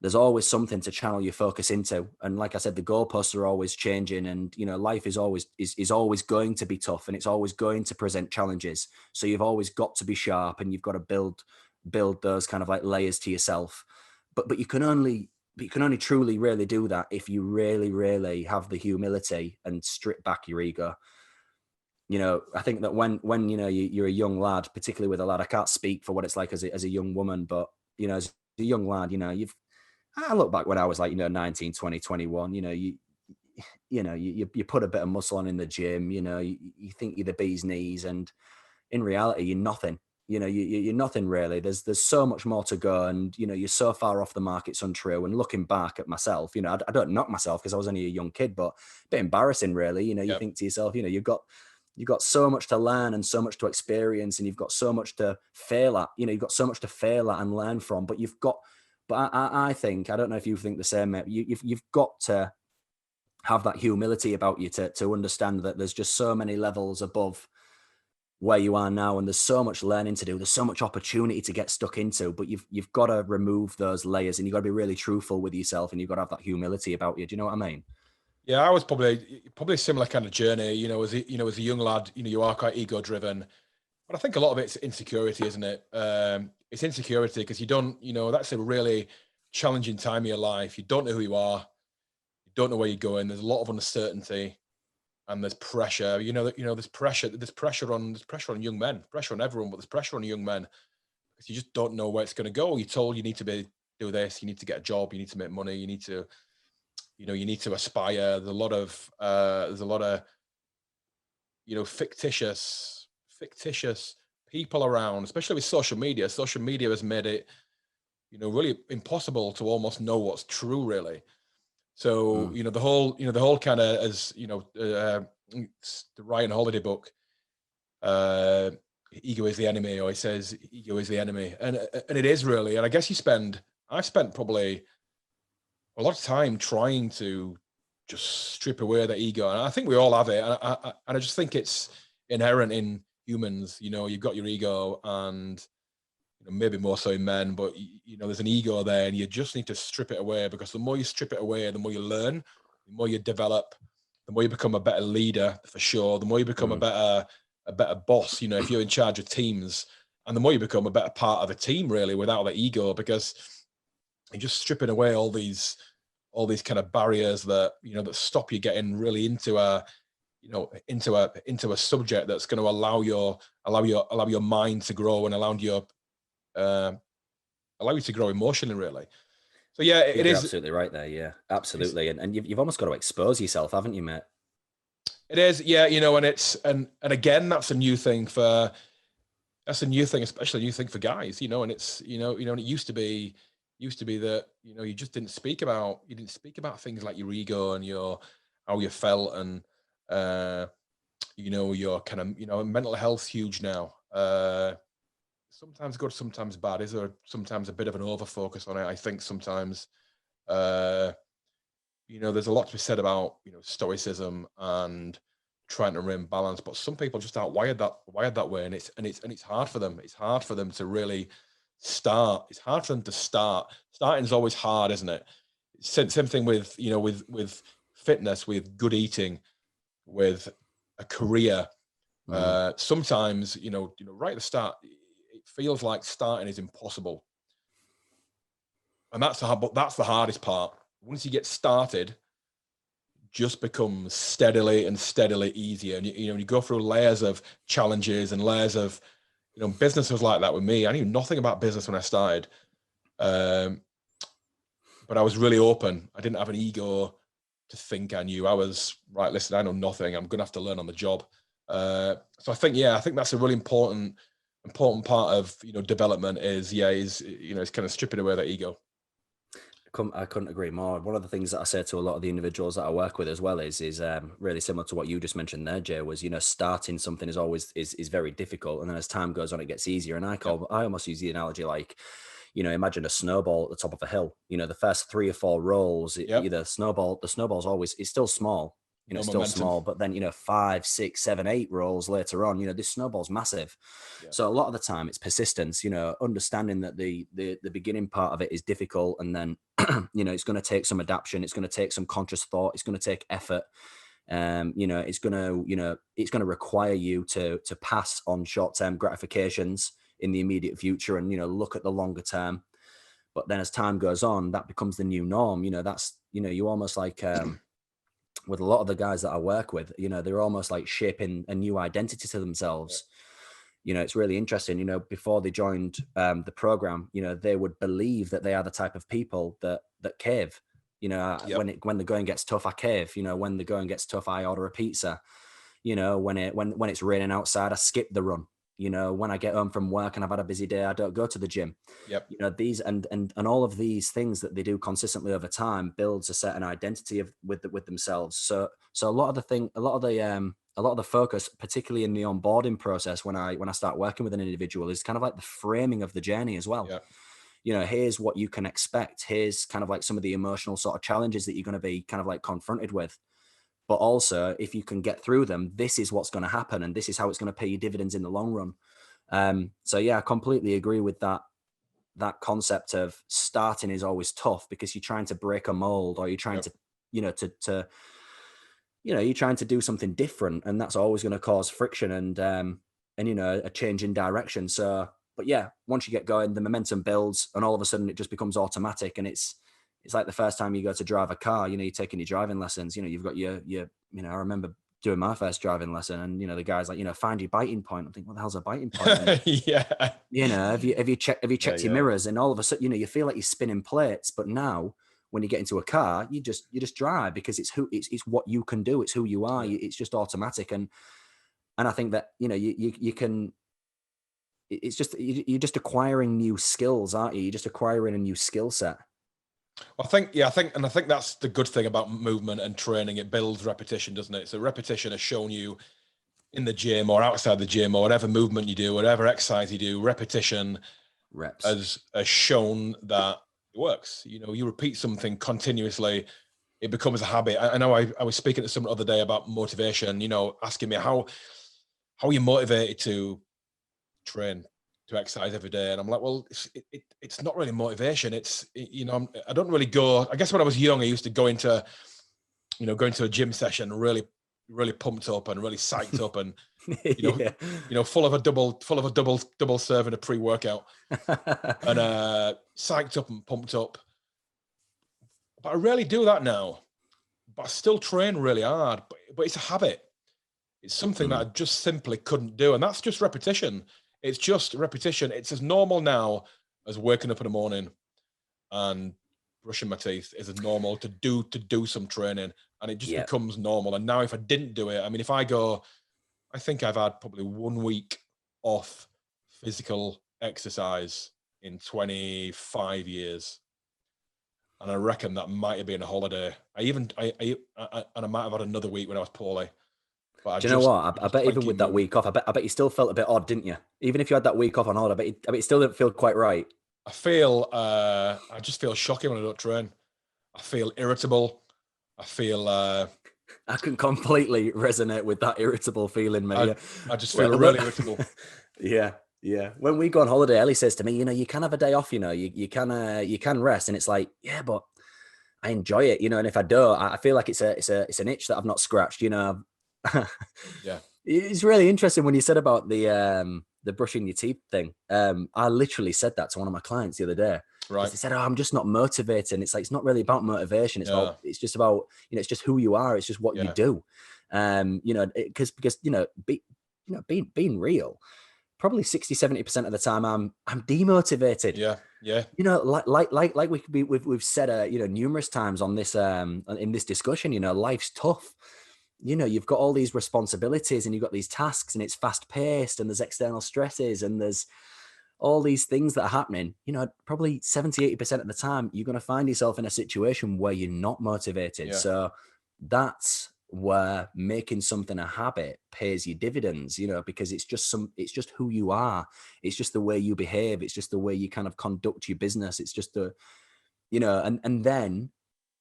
there's always something to channel your focus into. And like I said, the goalposts are always changing, and life is always going to be tough, and it's always going to present challenges. So you've always got to be sharp, and you've got to build those kind of like layers to yourself. But you can only truly really do that if you really, really have the humility and strip back your ego. I think that when you're a young lad, particularly with a lad, I can't speak for what it's like as a young woman, but as a young lad, I look back when I was like, 19, 20, 21, you put a bit of muscle on in the gym, you think you're the bee's knees, and in reality, you're nothing. You're nothing really. There's so much more to go, and you're so far off the mark, it's untrue. And looking back at myself, I don't knock myself because I was only a young kid, but a bit embarrassing really. You think to yourself, you've got so much to learn and so much to experience, and you've got so much to fail at. You've got so much to fail at and learn from, but I think, I don't know if you think the same, mate, you've got to have that humility about you to understand that there's just so many levels above where you are now, and there's so much learning to do. There's so much opportunity to get stuck into, but you've got to remove those layers, and you've got to be really truthful with yourself, and you've got to have that humility about you. Do you know what I mean? Yeah, I was probably a similar kind of journey. As a young lad, you are quite ego driven, but I think a lot of it's insecurity, isn't it? It's insecurity because you don't, that's a really challenging time in your life. You don't know who you are, you don't know where you're going. There's a lot of uncertainty, and there's pressure. There's pressure on young men, pressure on everyone, but there's pressure on young men because you just don't know where it's going to go. You're told you need to do this, you need to get a job, you need to make money, you need to aspire. There's a lot of fictitious people around, especially with social media. Social media has made it really impossible to almost know what's true, really. So the whole kind of, as the Ryan Holiday book, ego is the enemy, or he says ego is the enemy, and it is really. And I guess I've spent probably a lot of time trying to just strip away the ego, and I think we all have it, and I just think it's inherent in humans. You've got your ego, and maybe more so in men, but there's an ego there, and you just need to strip it away, because the more you strip it away, the more you learn, the more you develop, the more you become a better leader, for sure, the more you become a better boss, if you're in charge of teams, and the more you become a better part of a team, really, without the ego, because you're just stripping away all these kind of barriers that that stop you getting really into a subject that's going to allow your mind to grow, and allow you to grow emotionally, really. So yeah, it is absolutely right there. Yeah, absolutely. And you've almost got to expose yourself, haven't you, mate? It is, yeah. And it's and again, that's a new thing, especially a new thing for guys. And it's and it used to be that you just didn't speak about things like your ego and how you felt, and your kind of mental health's huge now. Sometimes good, sometimes bad. Is there sometimes a bit of an over focus on it? I think sometimes there's a lot to be said about stoicism and trying to remain balanced, but some people just aren't wired that way, and it's hard for them. It's hard for them to really start. It's hard for them to start. Starting is always hard, isn't it? Same thing with with fitness, with good eating, with a career. Sometimes right at the start, it feels like starting is impossible, and that's the hardest part. Once you get started, just becomes steadily easier, and you go through layers of challenges and layers of business was like that with me. I knew nothing about business when I started, but I was really open. I didn't have an ego to think I knew. I was right. Listen, I know nothing. I'm gonna have to learn on the job. So I think that's a really important part of development is kind of stripping away that ego. I couldn't agree more. One of the things that I say to a lot of the individuals that I work with as well is really similar to what you just mentioned there, Jay, was, starting something is always is very difficult. And then as time goes on, it gets easier. And I almost use the analogy like, imagine a snowball at the top of a hill. The first 3 or 4 rolls, the snowball's always, it's still small. it's still small, but then, 5, 6, 7, 8 rolls later on, this snowball's massive. Yeah. So a lot of the time it's persistence, understanding that the beginning part of it is difficult. And then, it's going to take some adaptation. It's going to take some conscious thought. It's going to take effort. It's going to require you to pass on short-term gratifications in the immediate future and, look at the longer term. But then as time goes on, that becomes the new norm. That's, you almost like, with a lot of the guys that I work with, they're almost like shaping a new identity to themselves. Yeah. It's really interesting, before they joined the program, they would believe that they are the type of people that cave. Yep. When the going gets tough, I cave. When the going gets tough, I order a pizza. When it's raining outside, I skip the run. When I get home from work and I've had a busy day, I don't go to the gym. Yep. These and all of these things that they do consistently over time builds a certain identity with themselves. So a lot of the focus, particularly in the onboarding process, when I start working with an individual, is kind of like the framing of the journey as well. Yeah. Here's what you can expect. Here's kind of like some of the emotional sort of challenges that you're going to be kind of like confronted with. But also, if you can get through them, this is what's going to happen, and this is how it's going to pay you dividends in the long run. So yeah, I completely agree with that concept of starting is always tough because you're trying to break a mold, or you're trying to, you're trying to do something different, and that's always going to cause friction and a change in direction. So, but yeah, once you get going, the momentum builds, and all of a sudden it just becomes automatic, and it's like the first time you go to drive a car, you're taking your driving lessons, you've got your I remember doing my first driving lesson, and the guy's like, find your biting point. I'm thinking, what the hell's a biting point? Yeah. Have you checked your mirrors? And all of a sudden, you feel like you're spinning plates. But now when you get into a car, you just drive, because it's what you can do. It's who you are. Yeah. It's just automatic. And I think that, you can, it's just, you're just acquiring new skills, aren't you? You're just acquiring a new skill set. I think that's the good thing about movement and training. It builds repetition, doesn't it? So repetition has shown you in the gym or outside the gym or whatever movement you do, whatever exercise you do, repetition has shown that it works. You repeat something continuously, it becomes a habit. I know I was speaking to someone the other day about motivation, asking me how are you motivated to train, to exercise every day? And I'm like, well, it's not really motivation. It's, I don't really go, I guess when I was young, I used to go into a gym session really pumped up and really psyched up and, full of a double serving of pre-workout and psyched up and pumped up. But I rarely do that now, but I still train really hard, but it's a habit. It's something that I just simply couldn't do. And that's just repetition. It's just repetition. It's as normal now as waking up in the morning and brushing my teeth is as normal to do some training, and it just becomes normal. And now if I didn't do it, I mean, I think I've had probably 1 week off physical exercise in 25 years. And I reckon that might have been a holiday. And I might have had another week when I was poorly. Do you know what? I bet even with that week off, I bet you still felt a bit odd, didn't you? Even if you had that week off on holiday, I bet you still didn't feel quite right. I just feel shocking when I don't train. I feel irritable. I feel I can completely resonate with that irritable feeling, mate. I just feel really irritable. Yeah. When we go on holiday, Ellie says to me, you can have a day off, you can rest. And it's like, yeah, but I enjoy it, and if I don't, I feel like it's an itch that I've not scratched, Yeah. It's really interesting when you said about the brushing your teeth thing. I literally said that to one of my clients the other day. Right. They said, I'm just not motivated. And it's like, it's not really about motivation. It's just about, it's just who you are. It's just what you do. Because being real, probably 60-70% of the time I'm demotivated. Yeah. Like we've said, numerous times on this, in this discussion, life's tough. You've got all these responsibilities and you've got these tasks, and it's fast paced, and there's external stresses, and there's all these things that are happening. Probably 70-80% of the time, you're going to find yourself in a situation where you're not motivated. Yeah. So that's where making something a habit pays you dividends, because it's just who you are. It's just the way you behave. It's just the way you kind of conduct your business. It's just and then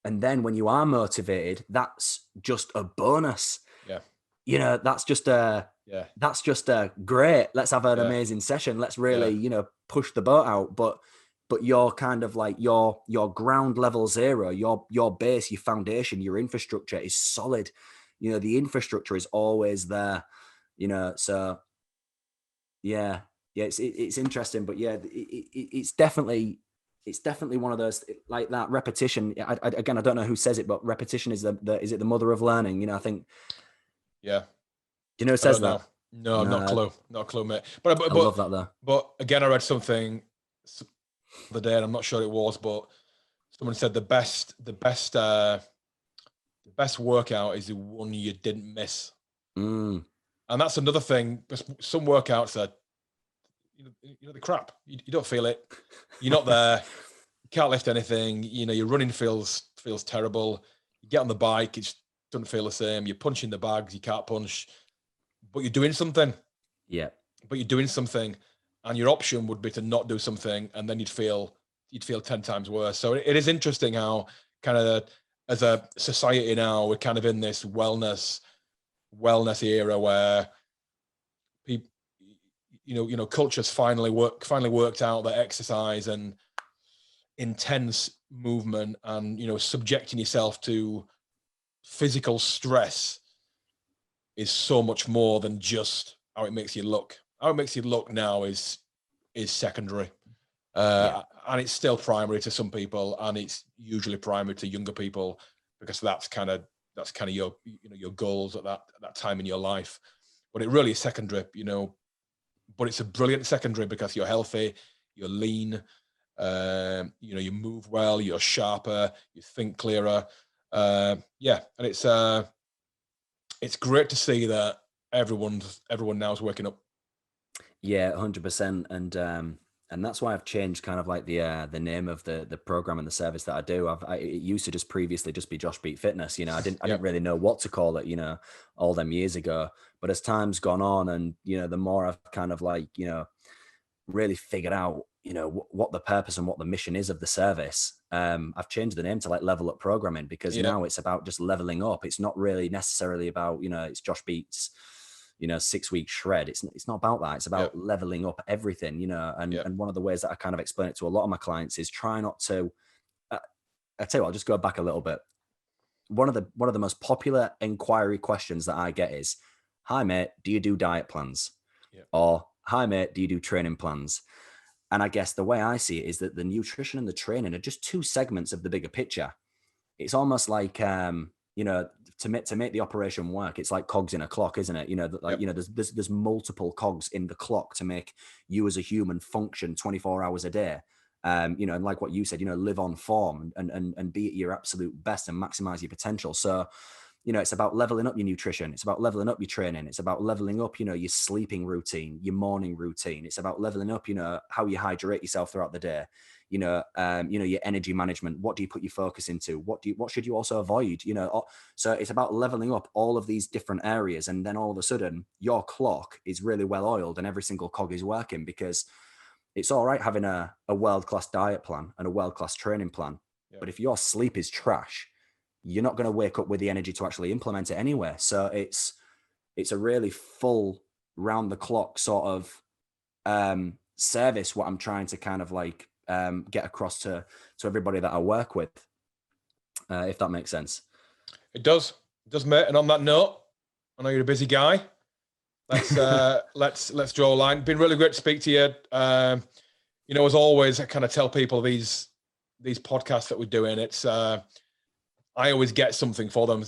And then when you are motivated, that's just a bonus. Yeah. You know, that's just Yeah. great. Let's have an Yeah. amazing session. Let's really, Yeah. you know, push the boat out. But you're kind of like your ground level zero, your base, your foundation, your infrastructure is solid. You know, the infrastructure is always there. You know, so yeah, yeah, it's interesting, but yeah, it's definitely one of those, like that repetition. Again, I don't know who says it, but repetition is is it the mother of learning? You know, I think. Yeah. Do you know who I says don't that? know. No, not a No, clue. Not a clue, mate. But I love that though. but again, I read something the other day, and I'm not sure it was, but someone said the best workout is the one you didn't miss. Mm, And that's another thing. Some workouts are, the crap. You don't feel it. You're not there. You can't lift anything. You know, your running feels terrible. You get on the bike, it just doesn't feel the same. You're punching the bags, you can't punch, but you're doing something. yeah, And your option would be to not do something, and then you'd feel 10 times worse. So it is interesting how kind of, as a society now, we're kind of in this wellness era where people, culture's finally worked out that exercise and intense movement and, subjecting yourself to physical stress is so much more than just how it makes you look. How it makes you look now is secondary. yeah, And it's still primary to some people, and it's usually primary to younger people, because that's kind of your, your goals at that time in your life. But it really is secondary, but it's a brilliant secondary because you're healthy, you're lean, you move well, you're sharper, you think clearer. Yeah. And it's great to see that everyone now is waking up. yeah, 100%. And that's why I've changed kind of like the name of the program and the service that I do. It used to just previously just be Josh Beet Fitness. You know, I Yeah. didn't really know what to call it, you know, all them years ago. But as time's gone on, and the more I've kind of like, really figured out, what the purpose and what the mission is of the service, I've changed the name to like Level Up Programming, because Yeah. now it's about just leveling up. It's not really necessarily about, it's Josh Beet's 6-week shred. It's not about that. It's about leveling up everything, and one of the ways that I kind of explain it to a lot of my clients is try not to, I tell you what, I'll just go back a little bit. One of the most popular inquiry questions that I get is, hi mate, do you do diet plans? Or, hi mate, do you do training plans? And I guess the way I see it is that the nutrition and the training are just two segments of the bigger picture. It's almost like, to make the operation work, it's like cogs in a clock, isn't it? There's multiple cogs in the clock to make you as a human function 24 hours a day. And like what you said, live on form and be at your absolute best and maximize your potential. So, it's about leveling up your nutrition. It's about leveling up your training. It's about leveling up, your sleeping routine, your morning routine. It's about leveling up, how you hydrate yourself throughout the day. Your energy management. What do you put your focus into? What should you also avoid? So it's about leveling up all of these different areas. And then all of a sudden your clock is really well oiled and every single cog is working, because it's all right having a world-class diet plan and a world-class training plan. But if your sleep is trash, you're not going to wake up with the energy to actually implement it anyway. So it's a really full round the clock sort of service, what I'm trying to kind of like get across to everybody that I work with, if that makes sense. It does, mate. And on that note, I know you're a busy guy. Let's draw a line. Been really great to speak to you. As always, I kind of tell people these podcasts that we're doing, it's I always get something for them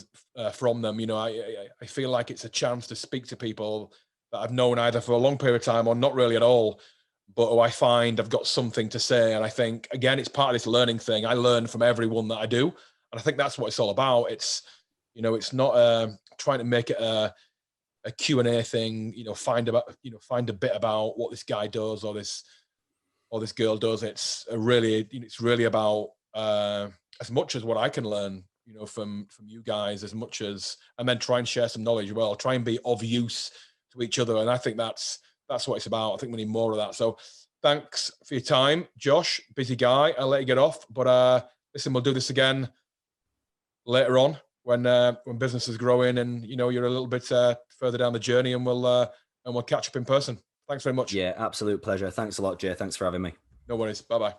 from them. I feel like it's a chance to speak to people that I've known either for a long period of time or not really at all, but who I find I've got something to say. And I think, again, it's part of this learning thing. I learn from everyone that I do, and I think that's what it's all about. It's not trying to make it a Q&A thing. Find a bit about what this guy does or this girl does. It's really about as much as what I can learn, from you guys, as much as, and then try and share some knowledge as well, try and be of use to each other. And I think that's what it's about. I think we need more of that. So thanks for your time, Josh. Busy guy. I'll let you get off, but listen, we'll do this again later on when business is growing and, you know, you're a little bit further down the journey, and we'll catch up in person. Thanks very much. Yeah, absolute pleasure. Thanks a lot, Jay. Thanks for having me. No worries. Bye-bye.